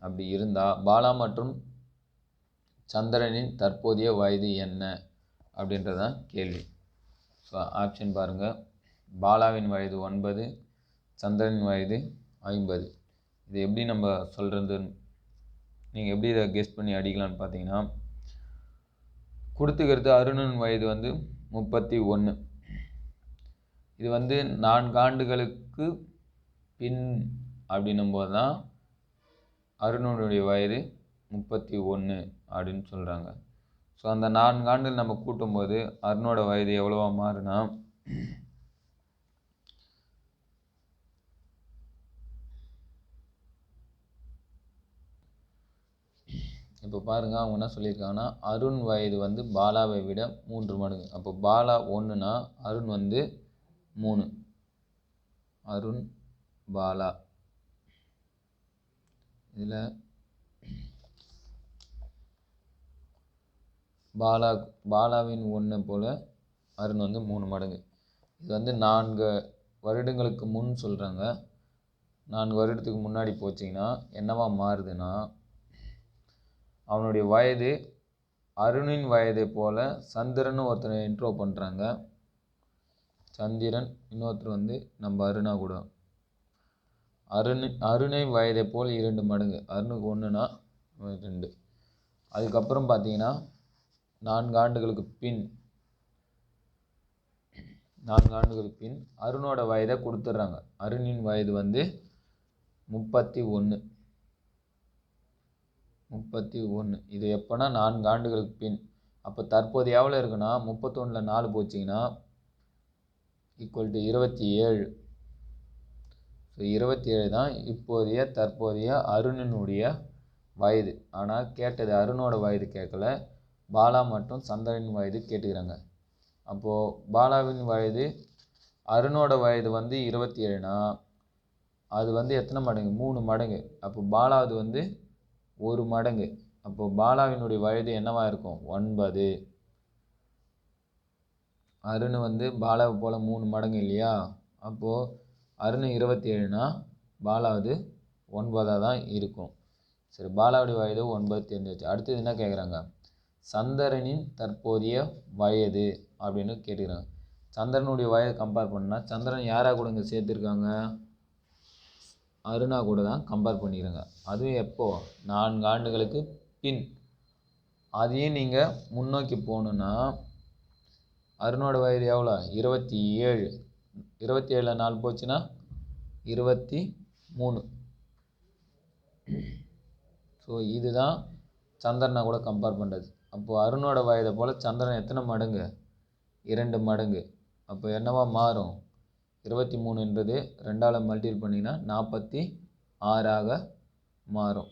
அப்படி இருந்தால் பாலா மற்றும் சந்திரனின் தற்போதைய வயது என்ன அப்படின்றதான் கேள்வி. ஸோ ஆப்ஷன் பாருங்கள். பாலாவின் வயது 9, சந்திரனின் வயது 50. இது எப்படி நம்ம சொல்கிறது, நீங்கள் எப்படி இதை கெஸ் பண்ணி அடிக்கலான்னு பார்த்தீங்கன்னா, கொடுத்துக்கிறது அருணன் வயது 31. இது 4 ஆண்டுகளுக்கு பின் அப்படின்னும் போது தான் அருணனுடைய வயது 31 அப்படின்னு சொல்கிறாங்க. ஸோ அந்த 4 ஆண்டுகள் நம்ம கூட்டும்போது அருணோட வயது எவ்வளோவா மாறுனா, இப்போ பாருங்கள், அவங்க என்ன சொல்லியிருக்காங்கன்னா, அருண் வயது பாலாவை விட 3 மடங்கு. அப்போ பாலா 1னா அருண் 3. அருண் பாலா, இதில் பாலாவின் 1 போல் அருண் 3 மடங்கு. இது 4 வருடங்களுக்கு முன் சொல்கிறாங்க. 4 வருடத்துக்கு முன்னாடி போச்சிங்கன்னா என்னவா மாறுதுன்னா, அவனுடைய வயது அருணின் வயதை போல் சந்திரன் ஒருத்தனை இன்ட்ரோ பண்ணுறாங்க. சந்திரன், இன்னொருத்தர் நம்ம அருணா கூட. அருணை வயதை போல் 2 மடங்கு. அருணுக்கு 1னா 2. அதுக்கப்புறம் பார்த்தீங்கன்னா 4 ஆண்டுகளுக்கு பின் அருணோட வயதை கொடுத்துட்றாங்க. அருணின் வயது 31. இது எப்போனா 4 ஆண்டுகளுக்கு பின். அப்போ தற்போது எவ்வளோ இருக்குன்னா, 31ல் 4 போச்சிங்கன்னா ஈக்குவல் டு 27. ஸோ 27 தான் தற்போதைய அருணனுடைய வயது. ஆனால் கேட்டது அருணோட வயது கேட்கல, பாலா மற்றும் சந்திரனின் வயது கேட்டுக்கிறாங்க. அப்போது பாலாவின் வயது அருணோட வயது 27னா அது எத்தனை மடங்கு? 3 மடங்கு. அப்போ பாலாவது 1 மடங்கு. அப்போது பாலாவினுடைய வயது என்னவா இருக்கும்? 9. அருண் பாலாவை போல் 3 மடங்கு இல்லையா? அப்போது அருண் 27னா பாலாவது 9 தான் இருக்கும். சரி, பாலாவுடைய வயது 9 தெரிஞ்சிச்சு. அடுத்தது என்ன கேட்குறாங்க, சந்திரனின் தற்போதைய வயது அப்படின்னு கேட்டுக்கிறாங்க. சந்திரனுடைய வயதை கம்பேர் பண்ணால் சந்திரன் யாராக கூட இங்கே சேர்த்துருக்காங்க? அருணா கூட தான் கம்பேர் பண்ணிக்கிறாங்க. அதுவும் எப்போது? 4 ஆண்டுகளுக்கு பின். அதையும் நீங்கள் முன்னோக்கி போகணுன்னா அருணோட வயது எவ்வளோ? 27. 27ல் 4 போச்சுன்னா 23. ஸோ இதுதான் சந்திரனை கூட கம்பேர் பண்ணுறது. அப்போது அருணோட வயதை போல் சந்திரன் எத்தனை மடங்கு? 2 மடங்கு. அப்போ என்னவா மாறும்? 23ன்றது 2ஆல் மல்டிபிள் பண்ணிங்கன்னா 46ஆக மாறும்.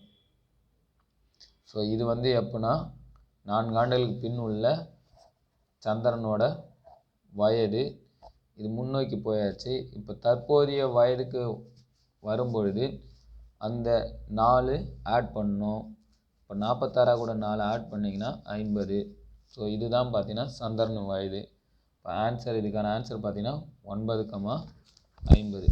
ஸோ இது எப்போனா 4 ஆண்டுகளுக்கு பின் உள்ள சந்திரனோட வயது. இது முன்னோக்கி போயாச்சு. இப்போ தற்போதைய வயதுக்கு வரும்பொழுது அந்த 4 ஆட் பண்ணணும். இப்போ 46 கூட 4 ஆட் பண்ணிங்கன்னா 50. ஸோ இதுதான் பார்த்தீங்கன்னா சந்திரன் வயது. இப்போ இதுக்கான ஆன்சர் பார்த்தீங்கன்னா 9,50.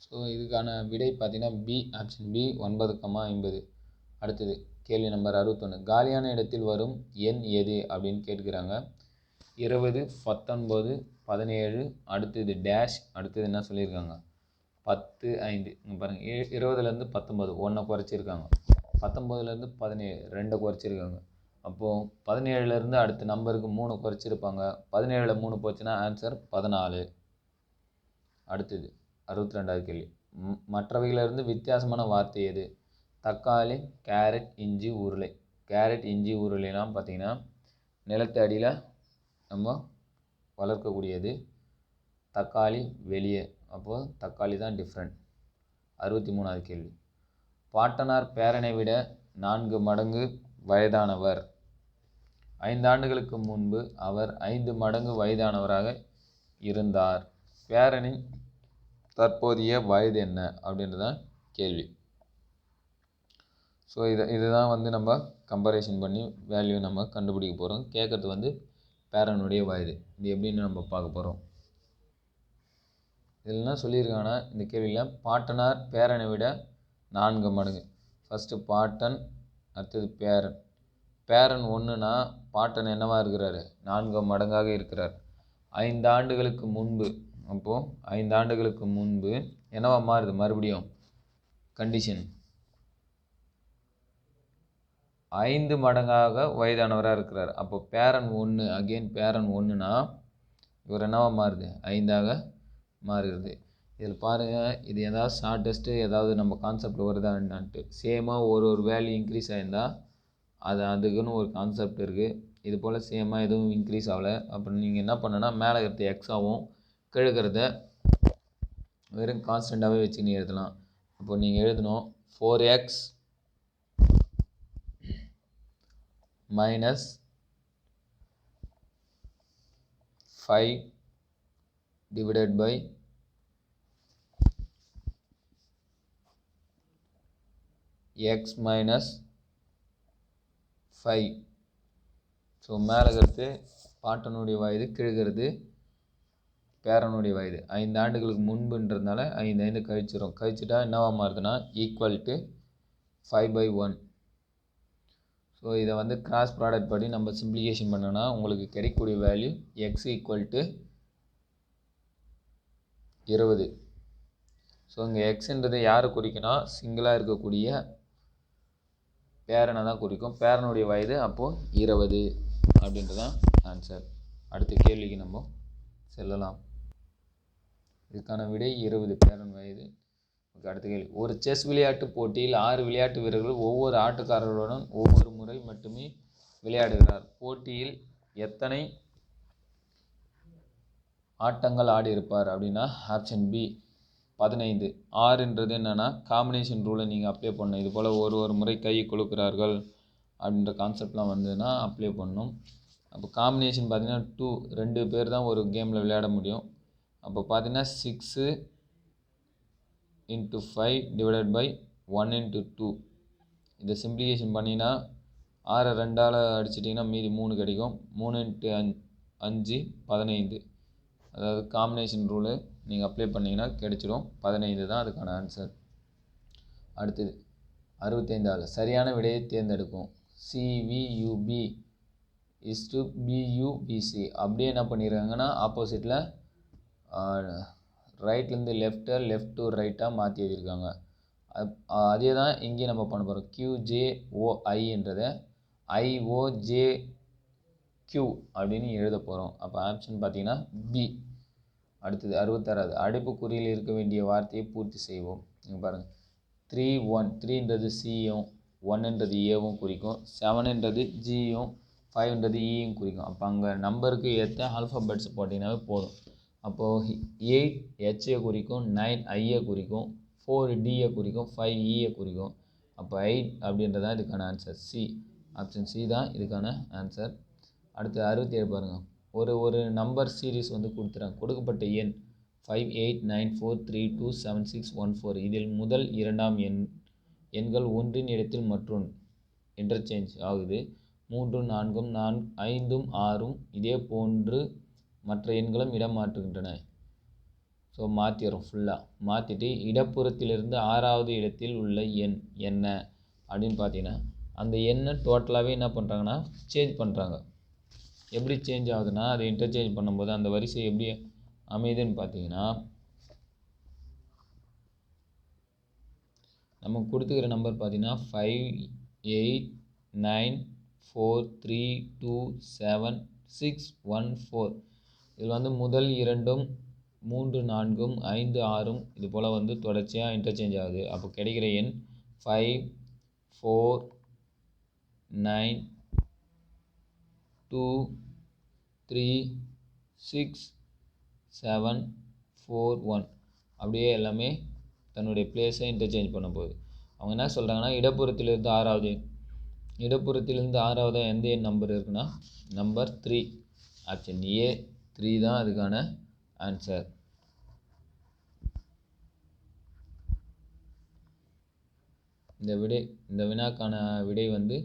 ஸோ இதுக்கான விடை பார்த்தீங்கன்னா பி, ஆப்ஷன் பி 9,50. அடுத்தது கேள்வி நம்பர் 61. காலியான இடத்தில் வரும் எண் எது அப்படின்னு கேட்குறாங்க. 20, 19, 17, அடுத்தது டேஷ், அடுத்தது என்ன சொல்லியிருக்காங்க 10, 5. இங்கே பாருங்கள் 20லேருந்து 19 1 குறைச்சிருக்காங்க, 19லேருந்து 17 2 குறைச்சிருக்காங்க. அப்போது 17லேருந்து அடுத்த நம்பருக்கு 3 குறைச்சிருப்பாங்க. 17ல் 3 போச்சுன்னா ஆன்சர் 14. அடுத்தது 62வது கேள்வி. மற்றவைகளிலிருந்து வித்தியாசமான வார்த்தை எது? தக்காளி, கேரட், இஞ்சி, உருளை. கேரட், இஞ்சி, உருளைலாம் பார்த்திங்கன்னா நிலத்து அடியில் நம்ம வளர்க்கக்கூடியது. தக்காளி வெளியே, அப்போது தக்காளி தான் டிஃப்ரெண்ட். 63வது கேள்வி. பாட்டனார் பேரனை விட 4 மடங்கு வயதானவர். 5 ஆண்டுகளுக்கு முன்பு அவர் 5 மடங்கு வயதானவராக இருந்தார். பேரனின் தற்போதைய வயது என்ன அப்படின்றதான் கேள்வி. ஸோ இதுதான் நம்ம கம்பேரிசன் பண்ணி வேல்யூ நம்ம கண்டுபிடிக்க போகிறோம். கேட்குறது பேரனுடைய வயது. இது எப்படின்னு நம்ம பார்க்க போகிறோம். இதில் என்ன சொல்லியிருக்காங்கன்னா இந்த கேள்வியில் பாட்டனார் பேரனை விட 4 மடங்கு. ஃபஸ்ட்டு பாட்டன், அடுத்தது பேரன். பேரன் 1னா பாட்டன் என்னவா இருக்கிறாரு? 4 மடங்காக இருக்கிறார். 5 ஆண்டுகளுக்கு முன்பு, அப்போது 5 ஆண்டுகளுக்கு முன்பு என்னவா மாறுது? மறுபடியும் கண்டிஷன் 5 மடங்காக வயதானவராக இருக்கிறார். அப்போ பேரன் 1, அகெயின் பேரன் 1னா இவர் என்னவா மாறுது? 5ஆக மாறுகிறது. இதில் பாருங்கள், இது ஏதாவது ஷார்ட்டஸ்ட்டு ஏதாவது நம்ம கான்செப்ட் வருதா என்னான்ட்டு. சேமாக ஒரு வேல்யூ இன்க்ரீஸ் ஆகிருந்தால் அதுக்குன்னு ஒரு கான்செப்ட் இருக்குது. இது போல் சேமாக எதுவும் இன்க்ரீஸ் ஆகலை. அப்புறம் நீங்கள் என்ன பண்ணுன்னா மேலே இருக்கிறது எக்ஸாகவும் கீழுக்கிறத வெறும் கான்ஸ்டண்ட்டாகவே வச்சு நீ எழுதலாம். அப்போ நீங்கள் எழுதணும் 4x minus 5 divided by x minus 5. So மேலே இருக்கிறது பாட்டனுடைய வயது, கீழ்கிறது பேரனுடைய வயது. 5 ஆண்டுகளுக்கு முன்புன்றதுனால 5 கழிச்சிட்டா என்னவா மாறுதுன்னா ஈக்குவல் டு 5/1. ஸோ இதை கிராஸ் ப்ராடக்ட் படி நம்ம சிம்பிளிஃபிகேஷன் பண்ணோன்னா உங்களுக்கு கிடைக்கக்கூடிய value x equal to 20. So இங்கே எக்ஸுன்றது யாரை குறிக்குன்னா சிங்கிளாக இருக்கக்கூடிய பேரனை தான் குறிக்கும். பேரனுடைய வயது அப்போது 20 அப்படின்றதான் ஆன்சர். அடுத்த கேள்விக்கு நம்ம செல்லலாம். இதுக்கான விடை 20 பேரன் வயது. ஓகே, அடுத்த கேள்வி. ஒரு செஸ் விளையாட்டு போட்டியில் 6 விளையாட்டு வீரர்கள் ஒவ்வொரு ஆட்டக்காரருடன் ஒவ்வொரு முறை மட்டுமே விளையாடுகிறார். போட்டியில் எத்தனை ஆட்டங்கள் ஆடி இருப்பார் அப்படின்னா ஆப்ஷன் பி 15. 6ன்றது என்னென்னா காம்பினேஷன் ரூலை நீங்கள் அப்ளை பண்ணணும். இது போல் ஒரு முறை கையை கொடுக்குறார்கள் அப்படின்ற கான்செப்ட்லாம் வந்ததுன்னா அப்ளை பண்ணணும். அப்போ காம்பினேஷன் பார்த்தீங்கன்னா 2, 2 பேர் தான் ஒரு கேமில் விளையாட முடியும். அப்போ பார்த்தீங்கன்னா 6 × 5 டிவைடட் பை 1 × 2. இதை சிம்பிளிஃபிகேஷன் பண்ணிங்கன்னா 6 2ஆல் அடிச்சிட்டிங்கன்னா மீதி 3 கிடைக்கும். 3 × 5 15. அதாவது காம்பினேஷன் ரூலு நீங்கள் அப்ளை பண்ணிங்கன்னா கிடைச்சிடும். 15 தான் அதுக்கான ஆன்சர். அடுத்தது 65வது. சரியான விடையை தேர்ந்தெடுக்கும். CVUB = BUBC. அப்படியே என்ன பண்ணிடுறாங்கன்னா ஆப்போசிட்டில் ரைட்லேருந்து லெஃப்ட் டு ரைட்டாக மாற்றி எழுதியிருக்காங்க. அதே தான் இங்கேயும் நம்ம பண்ண போகிறோம். QJOIன்றதை IOJQ அப்படின்னு எழுத போகிறோம். அப்போ ஆப்ஷன் பார்த்தீங்கன்னா பி. அடுத்தது 66வது. அடைப்புக்குறியில் இருக்க வேண்டிய வார்த்தையை பூர்த்தி செய்வோம். இங்கே பாருங்கள் 3 1. 3ன்றது சியும், 1ன்றது ஏவும் குறிக்கும், 7ன்றது ஜியும், 5ன்றது ஈயும் குறிக்கும். அப்போ அங்கே நம்பருக்கு ஏற்ற ஆல்ஃபபெட்ஸ் போட்டிங்கனாவே போதும். அப்போது 8 ஹெச்ஏ குறிக்கும், 9 ஐஏ குறிக்கும், 4 டிஏ குறிக்கும், 5 ஈஏ குறிக்கும். அப்போ 8 அப்படின்றதான் இதுக்கான ஆன்சர். சி, ஆப்ஷன் சி தான் இதுக்கான ஆன்சர். அடுத்து 67 பாருங்கள். ஒரு நம்பர் சீரீஸ் கொடுத்துறாங்க. கொடுக்கப்பட்ட எண் 5 8 9 4 3 2 7 6 1 4. இதில் முதல் 2ஆம் எண்கள் ஒன்றின் இடத்தில் மற்றொன்று இன்டர்சேஞ்ச் ஆகுது. 3 4 5 6 இதே போன்று மற்ற எண்களும் இடம் மாற்றுகின்றன. ஸோ மாற்றிடுறோம் ஃபுல்லாக. மாற்றிட்டு இடப்புறத்திலிருந்து 6வது இடத்தில் உள்ள எண் என்ன அப்படின்னு பார்த்தீங்கன்னா, அந்த எண்ணை டோட்டலாகவே என்ன பண்ணுறாங்கன்னா சேஞ்ச் பண்ணுறாங்க. எப்படி சேஞ்ச் ஆகுதுன்னா, அதை இன்டர்சேஞ்ச் பண்ணும்போது அந்த வரிசை எப்படி அமையுதுன்னு பார்த்தீங்கன்னா, நமக்கு கொடுத்துக்கிற நம்பர் பார்த்தீங்கன்னா 5 8 9 4 3 2 7 6 1 4. இதில் வந்து முதல் 2ம் 3 4ம் 5 6ம் இது போல் வந்து தொடர்ச்சியாக இன்டர்சேஞ்ச் ஆகுது. அப்போ கிடைக்கிற எண் 5 4 9 2 3 6 7 4 1 அப்படியே எல்லாமே தன்னுடைய பிளேஸை இன்டர்சேஞ்ச் பண்ண போகுது. அவங்க என்ன சொல்கிறாங்கன்னா, இடப்புறத்திலிருந்து 6வது இடப்புறத்திலிருந்து 6வது எந்த எண் நம்பர் இருக்குன்னா நம்பர் 3. ஆப்ஷன் ஏ 3 தான் அதுக்கான ஆன்சர். இந்த வினாக்கான விடை வந்து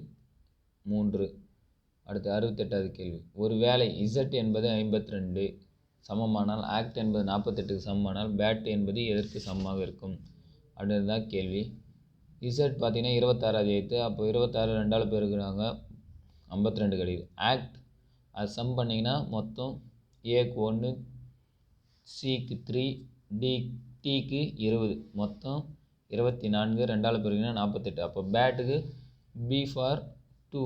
3. அடுத்து 68வது கேள்வி. ஒரு வேளை Z என்பது 52 சமமானால் ஆக்ட் என்பது 48க்கு சமமானால் பேட் என்பது எதற்கு சமமாக இருக்கும் அப்படின்னு தான் கேள்வி. Z பார்த்தீங்கன்னா 26வது எழுத்து. அப்போ 26 2ஆல் பெருக்குறாங்க 52 கிடைக்குது. ஆக்ட் அது சம் பண்ணிங்கன்னா மொத்தம் ஏக்கு 1 சிக்கு 3 டிக்கு 20 மொத்தம் 24 2ஆல் பெருக்கினா 48. அப்போ பேட்டுக்கு பி ஃபார் 2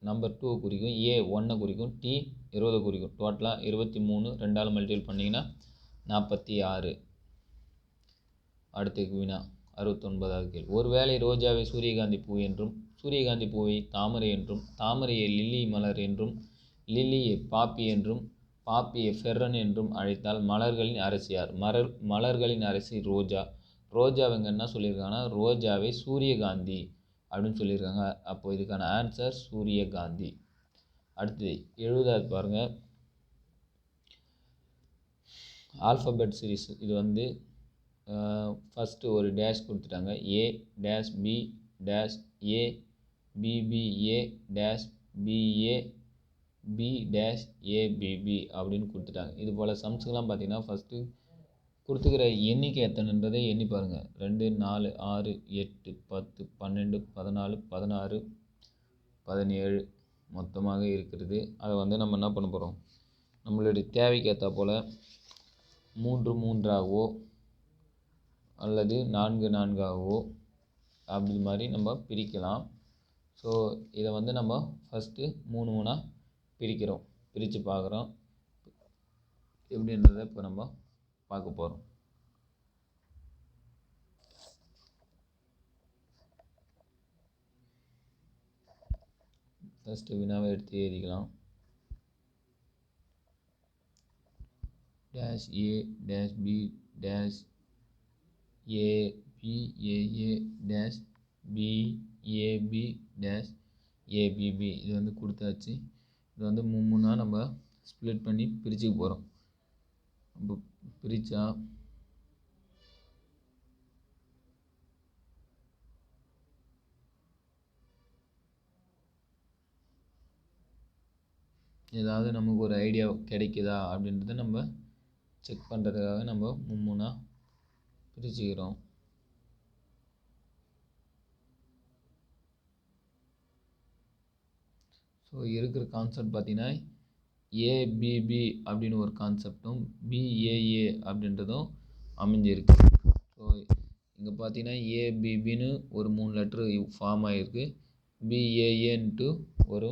நம்பர் 2 குறிக்கும், ஏ 1 குறிக்கும், டி 20 குறிக்கும். டோட்டலாக 23 2ஆல் மல்டிபிள் பண்ணிங்கன்னா 46. அடுத்த வினா 69வது கேள்வி. ஒரு வேளை ரோஜாவை சூரியகாந்தி பூ என்றும் சூரியகாந்தி பூவை தாமரை என்றும் தாமரையை லில்லி மலர் என்றும் லில்லியை பாப்பி என்றும் பாப்பியை ஃபெர்ரன் என்றும் அழைத்தால் மலர்களின் அரசி யார்? மலர்களின் அரசி ரோஜா. ரோஜாவங்க என்ன சொல்லியிருக்காங்கன்னா, ரோஜாவை சூரியகாந்தி அப்படின்னு சொல்லியிருக்காங்க. அப்போ இதுக்கான ஆன்சர் சூரியகாந்தி. அடுத்து 70வது பாருங்கள். Alphabet series. இது வந்து ஃபஸ்ட்டு ஒரு டேஷ் கொடுத்துட்டாங்க. A dash B dash A BBA dash BA B dash ABB அப்படின்னு கொடுத்துட்டாங்க. இது போல் சம்ஸுக்கெலாம் பார்த்தீங்கன்னா ஃபஸ்ட்டு கொடுத்துக்கிற எண்ணிக்கை எத்தனைன்றதை எண்ணி பாருங்கள். 2 4 6 8 10 12 14 16 17 மொத்தமாக இருக்கிறது. அதை வந்து நம்ம என்ன பண்ண போகிறோம், நம்மளுடைய தேவைக்கு ஏற்றா போல் 3 3ஆகவோ அல்லது 4 4ஆகவோ அப்படி மாதிரி நம்ம பிரிக்கலாம். ஸோ இதை வந்து நம்ம ஃபஸ்ட்டு 3 3ஆக பிரிக்கிறோம், பிரித்து பார்க்குறோம். எப்படின்றத இப்போ நம்ம பார்க்க போகிறோம். ஃபஸ்ட்டு வினாவை எடுத்து எழுதிக்கலாம். Dash A dash B dash A B A A dash B A B dash A B B இது வந்து கொடுத்தாச்சு. இது வந்து 3 3ஆக நம்ம ஸ்ப்ளிட் பண்ணி பிரிச்சுக்க போகிறோம். நம்ம பிரித்தா ஏதாவது நமக்கு ஒரு ஐடியா கிடைக்குதா அப்படின்றத நம்ம செக் பண்ணுறதுக்காக நம்ம 3 3ஆக பிரிச்சுக்கிறோம். ஸோ இருக்கிற கான்செப்ட் பார்த்திங்கன்னா ஏபிபி அப்படின்னு ஒரு கான்செப்டும் பிஏஏ அப்படின்றதும் அமைஞ்சிருக்கு. ஸோ இங்கே பார்த்தீங்கன்னா ஏபிபின்னு ஒரு 3 லெட்ரு ஃபார்ம் ஆகிருக்கு. பிஏஏன்ட்டு ஒரு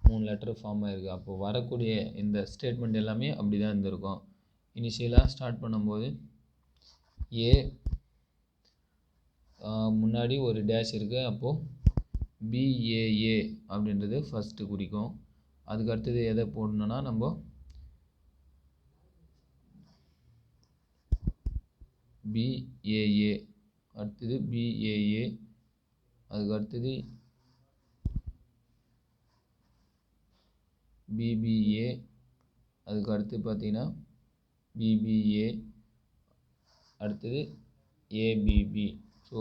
3 லெட்ரு ஃபார்ம் ஆகிருக்கு. அப்போ வரக்கூடிய இந்த ஸ்டேட்மெண்ட் எல்லாமே அப்படி தான் இருந்திருக்கும். இனிஷியலாக ஸ்டார்ட் பண்ணும்போது ஏ முன்னாடி ஒரு டேஷ் இருக்குது. அப்போது பிஏஏ அப்படின்றது ஃபஸ்ட்டு குறிக்கும். அதுக்கு அடுத்தது எதை போடணுன்னா நம்ம பிஏஏ, அடுத்தது பிஏஏ, அதுக்கு அடுத்தது பிபிஏ, அதுக்கு அடுத்து பார்த்தீங்கன்னா பிபிஏ, அடுத்தது ஏபிபி. ஸோ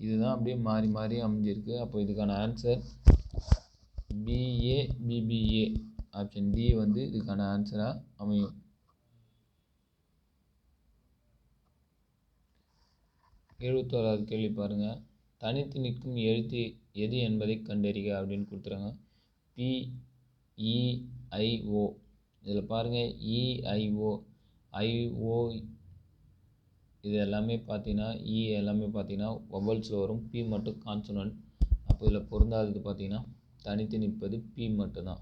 இதுதான் அப்படியே மாறி மாறி அமைஞ்சிருக்கு. அப்போ இதுக்கான answer BA BBA option D வந்து இதுக்கான ஆன்சராக அமையும். 71வது கேள்வி பாருங்கள். தனித்து நிற்கும் எழுத்து எது என்பதை கண்டறிக அப்படின்னு கொடுத்துறாங்க. PEIO. இதில் பாருங்கள் EIO IO இது எல்லாமே பார்த்தீங்கன்னா எல்லாமே பார்த்தீங்கன்னா வவல்ஸில் வரும். P மட்டும் கான்சனன்ட். அப்போ இதில் பொருந்தாதது பார்த்தீங்கன்னா தனித்து நிற்பது P மட்டும்தான்.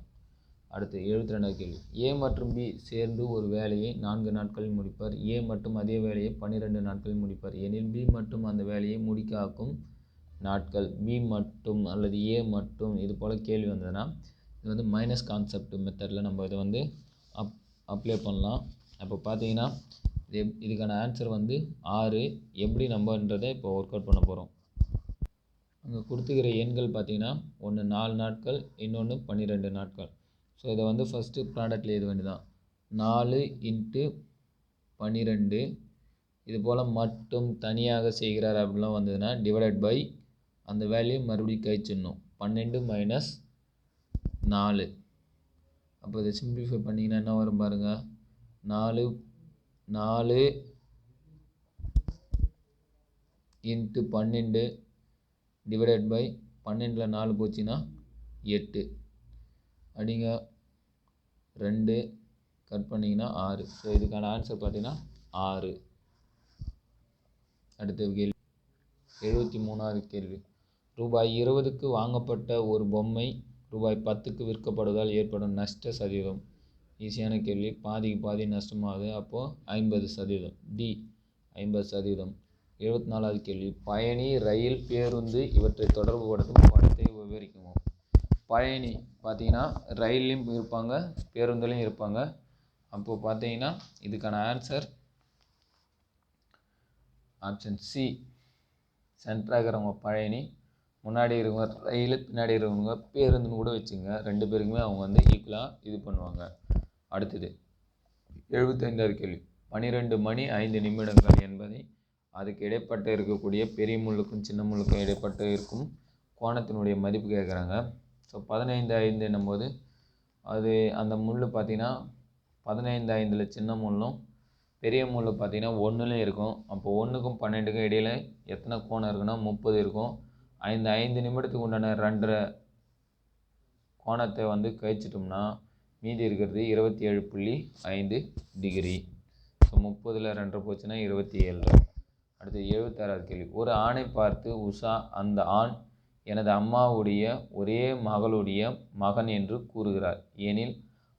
அடுத்து 72வது கேள்வி. A மற்றும் B சேர்ந்து ஒரு வேலையை 4 நாட்களில் முடிப்பார். A மட்டும் அதே வேலையை 12 நாட்களில் முடிப்பார் எனில் B மட்டும் அந்த வேலையை முடிக்க ஆக்கும் நாட்கள். B மட்டும் அல்லது A மட்டும் இது போல் கேள்வி வந்ததுன்னா இது வந்து மைனஸ் கான்செப்ட் மெத்தடில் நம்ம இதை வந்து அப்ளை பண்ணலாம். அப்போ பார்த்தீங்கன்னா இதுக்கான ஆன்சர் வந்து 6. எப்படி நம்மன்றதை இப்போ ஒர்க் அவுட் பண்ண போகிறோம். அங்கே கொடுத்துக்கிற எண்கள் பார்த்தீங்கன்னா ஒன்று 4 நாட்கள், இன்னொன்று 12 நாட்கள். ஸோ இதை வந்து ஃபஸ்ட்டு ப்ராடக்டில் எழுத வேண்டியதான். 4 × 12 இது போல் மட்டும் தனியாக செய்கிறார் அப்படிலாம் வந்ததுன்னா டிவைடட் பை அந்த வேல்யூ மறுபடியும் கழிச்சிடணும். 12 - 4. அப்போ இதை சிம்பிளிஃபை பண்ணிங்கன்னா என்ன வரும் பாருங்கள். 4 × 12 டிவைடட் பை 12ல் 4 போச்சுன்னா 8 அப்படிங்க. 2 கட் பண்ணிங்கன்னா 6. ஸோ இதுக்கான ஆன்சர் பார்த்தீங்கன்னா 6. அடுத்த கேள்வி 73வது கேள்வி. ரூபாய் 20க்கு வாங்கப்பட்ட ஒரு பொம்மை ரூபாய் 10க்கு விற்கப்படுவதால் ஏற்படும் நஷ்ட சதவீதம். ஈஸியான கேள்வி. பாதிக்கு பாதி நஷ்டமாகுது. அப்போது 50%. டி 50%. 74வது கேள்வி. பயணி, ரயில், பேருந்து இவற்றை தொடர்புபடுத்தும் படத்தை விவரிக்கவும். பயணி பார்த்தீங்கன்னா ரயில்லையும் இருப்பாங்க, பேருந்துலையும் இருப்பாங்க. அப்போது பார்த்தீங்கன்னா இதுக்கான ஆன்சர் ஆப்ஷன் சி. சென்டராக இருக்கிறவங்க பயணி, முன்னாடி இருக்கவங்க ரயில், பின்னாடி இருக்கிறவங்க பேருந்துன்னு கூட வச்சுங்க. 2 பேருக்குமே அவங்க வந்து ஈக்குவலாக இது பண்ணுவாங்க. அடுத்தது 75வது கேள்வி. 12 மணி 5 நிமிடங்கள் என்பதை அதுக்கு இடைப்பட்டு இருக்கக்கூடிய பெரிய முள்ளுக்கும் சின்ன முள்ளுக்கும் இடைப்பட்டு இருக்கும் கோணத்தினுடைய மதிப்பு கேட்குறாங்க. ஸோ 15/5 என்னும்போது அது அந்த முள் பார்த்தீங்கன்னா 15/5 சின்ன முள்ளும் பெரிய முள் பார்த்தீங்கன்னா 1லையும் இருக்கும். அப்போ 1க்கும் 12க்கும் இடையில் எத்தனை கோணம் இருக்குன்னா 30 இருக்கும். 5 நிமிடத்துக்கு உண்டான 2.5 கோணத்தை வந்து கழிச்சிட்டோம்னா மீதி இருக்கிறது 27.5 டிகிரி. ஸோ 30ல் 2 போச்சுன்னா 27. அடுத்து 76வது கேள்வி. ஒரு ஆணை பார்த்து உஷா அந்த ஆண் எனது அம்மாவுடைய ஒரே மகளுடைய மகன் என்று கூறுகிறார் எனில்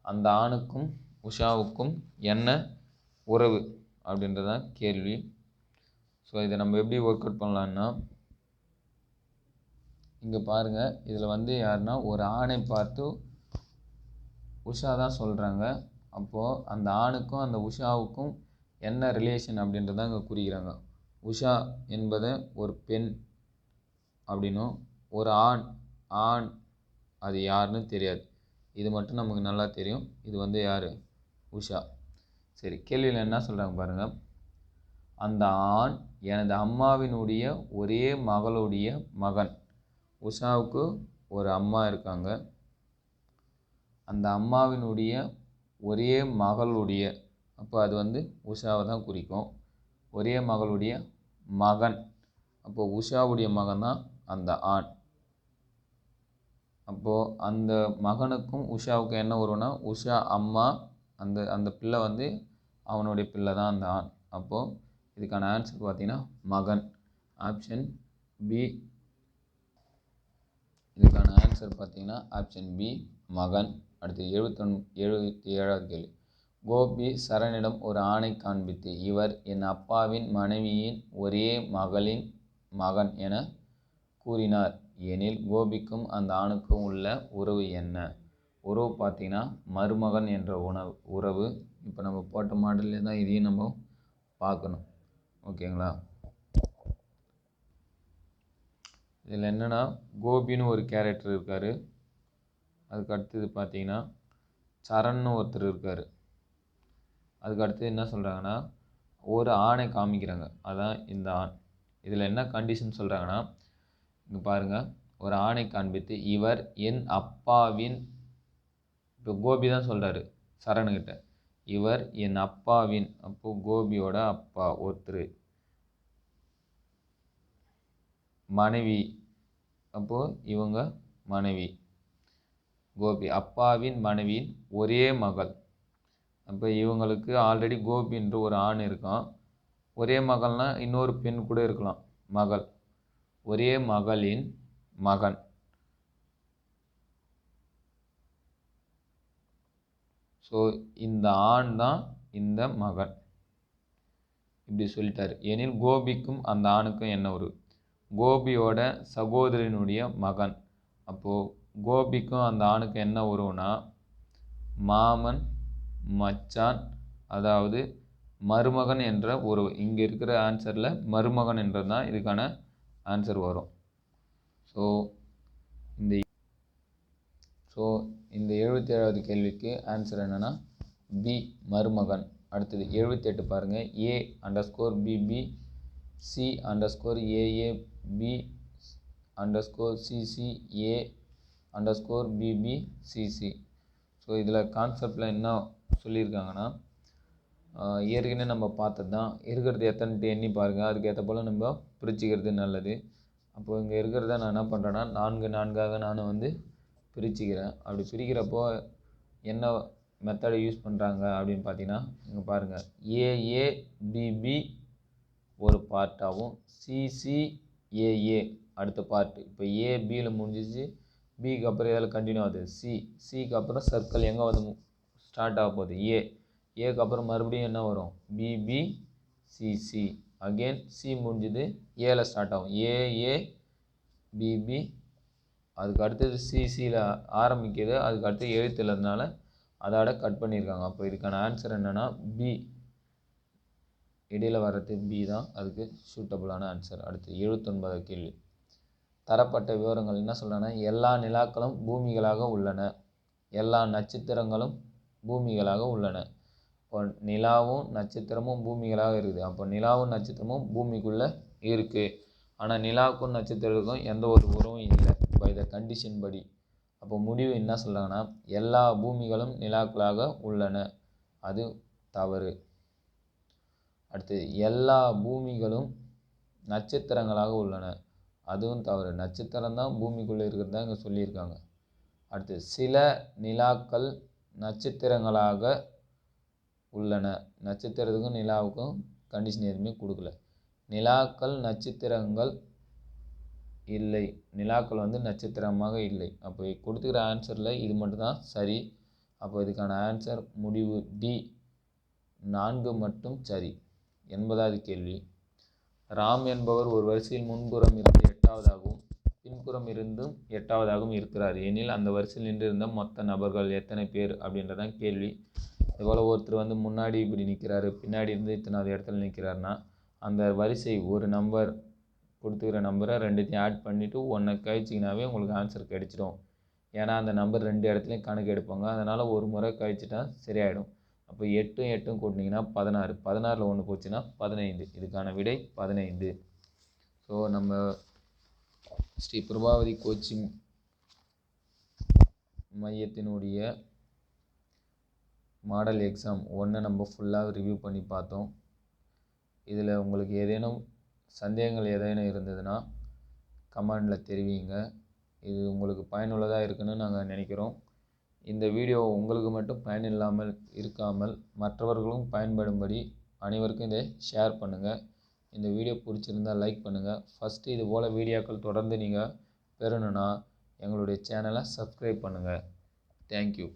அந்த ஆணுக்கும் உஷாவுக்கும் என்ன உறவு அப்படின்றதான் கேள்வி. ஸோ இதை நம்ம எப்படி ஒர்க் அவுட் பண்ணலான்னா இங்கே பாருங்கள். இதில் வந்து யாருன்னா ஒரு ஆணை பார்த்து உஷா தான் சொல்கிறாங்க. அப்போது அந்த ஆணுக்கும் அந்த உஷாவுக்கும் என்ன ரிலேஷன் அப்படின்றத இங்கே குறிக்கிறாங்க. உஷா என்பதை ஒரு பெண் அப்படின்னும், ஒரு ஆண் அது யாருன்னு தெரியாது. இது மட்டும் நமக்கு நல்லா தெரியும். இது வந்து யார்? உஷா. சரி, கேள்வியில் என்ன சொல்கிறாங்க பாருங்கள். அந்த ஆண் எனது அம்மாவினுடைய ஒரே மகளுடைய மகன். உஷாவுக்கு ஒரு அம்மா இருக்காங்க. அந்த அம்மாவினுடைய ஒரே மகளுடைய, அப்போ அது வந்து உஷாவை தான் குறிக்கும். ஒரே மகளுடைய மகன், அப்போது உஷாவுடைய மகன் தான் அந்த ஆண். அப்போது அந்த மகனுக்கும் உஷாவுக்கும் என்ன வரும்னா உஷா அம்மா, அந்த பிள்ளை வந்து அவனுடைய பிள்ளை தான் அந்த ஆண். அப்போது இதுக்கான ஆன்சர் பார்த்தீங்கன்னா மகன். Option B. இதுக்கான ஆன்சர் பார்த்தீங்கன்னா ஆப்ஷன் பி மகன். அடுத்து 77வது கேள்வி. கோபி சரணிடம் ஒரு ஆணை காண்பித்து இவர் என் அப்பாவின் மனைவியின் ஒரே மகளின் மகன் என கூறினார் எனில் கோபிக்கும் அந்த ஆணுக்கும் உள்ள உறவு என்ன? உறவு பார்த்தீங்கன்னா மருமகன் என்ற உறவு. இப்போ நம்ம போட்ட மாடல்லே தான் இதையும் நம்ம பார்க்கணும். ஓகேங்களா? இதில் என்னென்னா கோபின்னு ஒரு கேரக்டர் இருக்கார். அதுக்கு அடுத்தது பார்த்தீங்கன்னா சரண்னு ஒருத்தர் இருக்கார். அதுக்கு அடுத்து என்ன சொல்கிறாங்கன்னா ஒரு ஆணை காமிக்கிறாங்க, அதான் இந்த ஆண். இதில் என்ன கண்டிஷன் சொல்கிறாங்கன்னா இங்கே பாருங்கள். ஒரு ஆணை காண்பித்து இவர் என் அப்பாவின், இப்போ கோபி தான் சொல்கிறாரு சரணுக்கிட்ட, இவர் என் அப்பாவின், அப்போது கோபியோட அப்பா ஒருத்தர். மனைவி, அப்போது இவங்க மனைவி. கோபி அப்பாவின் மனைவியின் ஒரே மகள். அப்போ இவங்களுக்கு ஆல்ரெடி கோபின்ற ஒரு ஆண் இருக்கான். ஒரே மகள்னா இன்னொரு பெண் கூட இருக்கலாம். மகள், ஒரே மகளின் மகன். ஸோ இந்த ஆண் தான் இந்த மகன். இப்படி சொல்லிட்டாரு. எனில் கோபிக்கும் அந்த ஆணுக்கும் என்ன ஒரு கோபியோட சகோதரனுடைய மகன். அப்போது கோபிக்கும் அந்த ஆணுக்கும் என்ன உறவுனா மாமன் மச்சான், அதாவது மருமகன் என்ற உறவு. இங்கே இருக்கிற ஆன்சரில் மருமகன் என்றது தான் இதுக்கான ஆன்சர் வரும். ஸோ இந்த 77வது கேள்விக்கு ஆன்சர் என்னென்னா பி, மருமகன். அடுத்தது 78 பாருங்கள். A_BB C_AA B_CC A_BBCC. So இதில் கான்செப்டில் என்ன சொல்லியிருக்காங்கன்னா, ஏற்கனவே நம்ம பார்த்தது தான். இருக்கிறது எத்தனைட்டு எண்ணி பாருங்கள், அதுக்கேற்ற போல் நம்ம பிரிச்சுக்கிறது நல்லது. அப்போது இங்கே இருக்கிறத நான் என்ன பண்ணுறேன்னா 4 4ஆக நான் பிரிச்சுக்கிறேன். அப்படி பிரிக்கிறப்போ என்ன மெத்தடை யூஸ் பண்ணுறாங்க அப்படின்னு பார்த்தீங்கன்னா, இங்கே பாருங்கள், AABB ஒரு பார்ட்டாகவும் CCAA அடுத்த பார்ட்டு. இப்போ ஏபியில் முடிஞ்சிச்சு, பிக்கு அப்புறம் இதில் கண்டினியூ ஆகுது சிக்கு அப்புறம் சர்க்கிள் எங்கே ஸ்டார்ட் ஆக போகுது ஏக்கு அப்புறம் மறுபடியும் என்ன வரும் BBCC. அகெயின் சி முடிஞ்சுது, ஏல ஸ்டார்ட் ஆகும் AABB. அதுக்கு அடுத்தது சிசியில் ஆரம்பிக்குது, அதுக்கு அடுத்து எழுத்து இல்லாதனால அதோட கட் பண்ணியிருக்காங்க. அப்போ இதுக்கான ஆன்சர் என்னென்னா பி, இடையில் வர்றது பி தான் அதுக்கு சூட்டபுளான ஆன்சர். அடுத்து 79வது கேள்வி. தரப்பட்ட விவரங்கள் என்ன சொல்கிறேன்னா, எல்லா நிலாக்களும் பூமிகளாக உள்ளன, எல்லா நட்சத்திரங்களும் பூமிகளாக உள்ளன. இப்போ நிலாவும் நட்சத்திரமும் பூமிகளாக இருக்குது. அப்போ நிலாவும் நட்சத்திரமும் பூமிக்குள்ளே இருக்குது. ஆனால் நிலாவுக்கும் நட்சத்திரத்துக்கும் எந்த ஒரு உறவும் இல்லை பை த கண்டிஷன் படி. அப்போ முடிவு என்ன சொல்கிறாங்கன்னா, எல்லா பூமிகளும் நிலாக்களாக உள்ளன, அது தவறு. அடுத்து எல்லா பூமிகளும் நட்சத்திரங்களாக உள்ளன, அதுவும் தவறு. நட்சத்திரம் தான் பூமிக்குள்ளே இருக்கிறது தான் இங்கே சொல்லியிருக்காங்க. அடுத்து சில நிலாக்கள் நட்சத்திரங்களாக உள்ளன, நட்சத்திரத்துக்கும் நிலாவுக்கும் கண்டிஷன் எதுவுமே கொடுக்கல. நிலாக்கள் நட்சத்திரங்கள் இல்லை, நிலாக்கள் நட்சத்திரமாக இல்லை. அப்போ கொடுத்துக்கிற ஆன்சரில் இது மட்டும்தான் சரி. அப்போ இதுக்கான ஆன்சர் முடிவு டி, 4 மட்டும் சரி. 80வது கேள்வி. ராம் என்பவர் ஒரு வரிசையில் முன்புறம் இருந்து 8ஆவதாகவும் பின்புறம் இருந்தும் 8ஆவதாகவும் இருக்கிறார் எனில் அந்த வரிசையில் நின்றிருந்த மொத்த நபர்கள் எத்தனை பேர் அப்படின்றதான் கேள்வி. இதுபோல் ஒருத்தர் முன்னாடி இப்படி நிற்கிறாரு, பின்னாடி இருந்து இத்தனாவது இடத்துல நிற்கிறாருன்னா அந்த வரிசை ஒரு நம்பர் கொடுத்துக்கிற நம்பரை ரெண்டுத்தையும் ஆட் பண்ணிவிட்டு 1 கழிச்சிங்கனாவே உங்களுக்கு ஆன்சர் கிடைச்சிடும். ஏன்னா அந்த நம்பர் 2 இடத்துலையும் கணக்கு எடுப்பாங்க, அதனால் ஒரு முறை கழிச்சிட்டா சரியாயிடும். அப்போ 8 8 கூட்டினீங்கன்னா 16, 16ல் 1 போச்சுன்னா 15. இதுக்கான விடை 15. ஸோ நம்ம ஸ்ரீ பிரபாவதி கோச்சிங் மையத்தினுடைய மாடல் எக்ஸாம் 1 நம்ம ஃபுல்லாக ரிவ்யூ பண்ணி பார்த்தோம். இதில் உங்களுக்கு ஏதேனும் சந்தேகங்கள் ஏதேனும் இருந்ததுன்னா கமெண்டில் தெரிவிங்க. இது உங்களுக்கு பயனுள்ளதாக இருக்குன்னு நாங்கள் நினைக்கிறோம். இந்த வீடியோ உங்களுக்கு மட்டும் பயனில்லாமல் இருக்காமல் மற்றவர்களும் பயன்படும்படி அனைவருக்கும் இதை ஷேர் பண்ணுங்கள். இந்த வீடியோ பிடிச்சிருந்தால் லைக் பண்ணுங்கள். ஃபஸ்ட்டு இது போல் வீடியோக்கள் தொடர்ந்து நீங்கள் பெறணுன்னா எங்களுடைய சேனலை சப்ஸ்கிரைப் பண்ணுங்கள். தேங்க்யூ.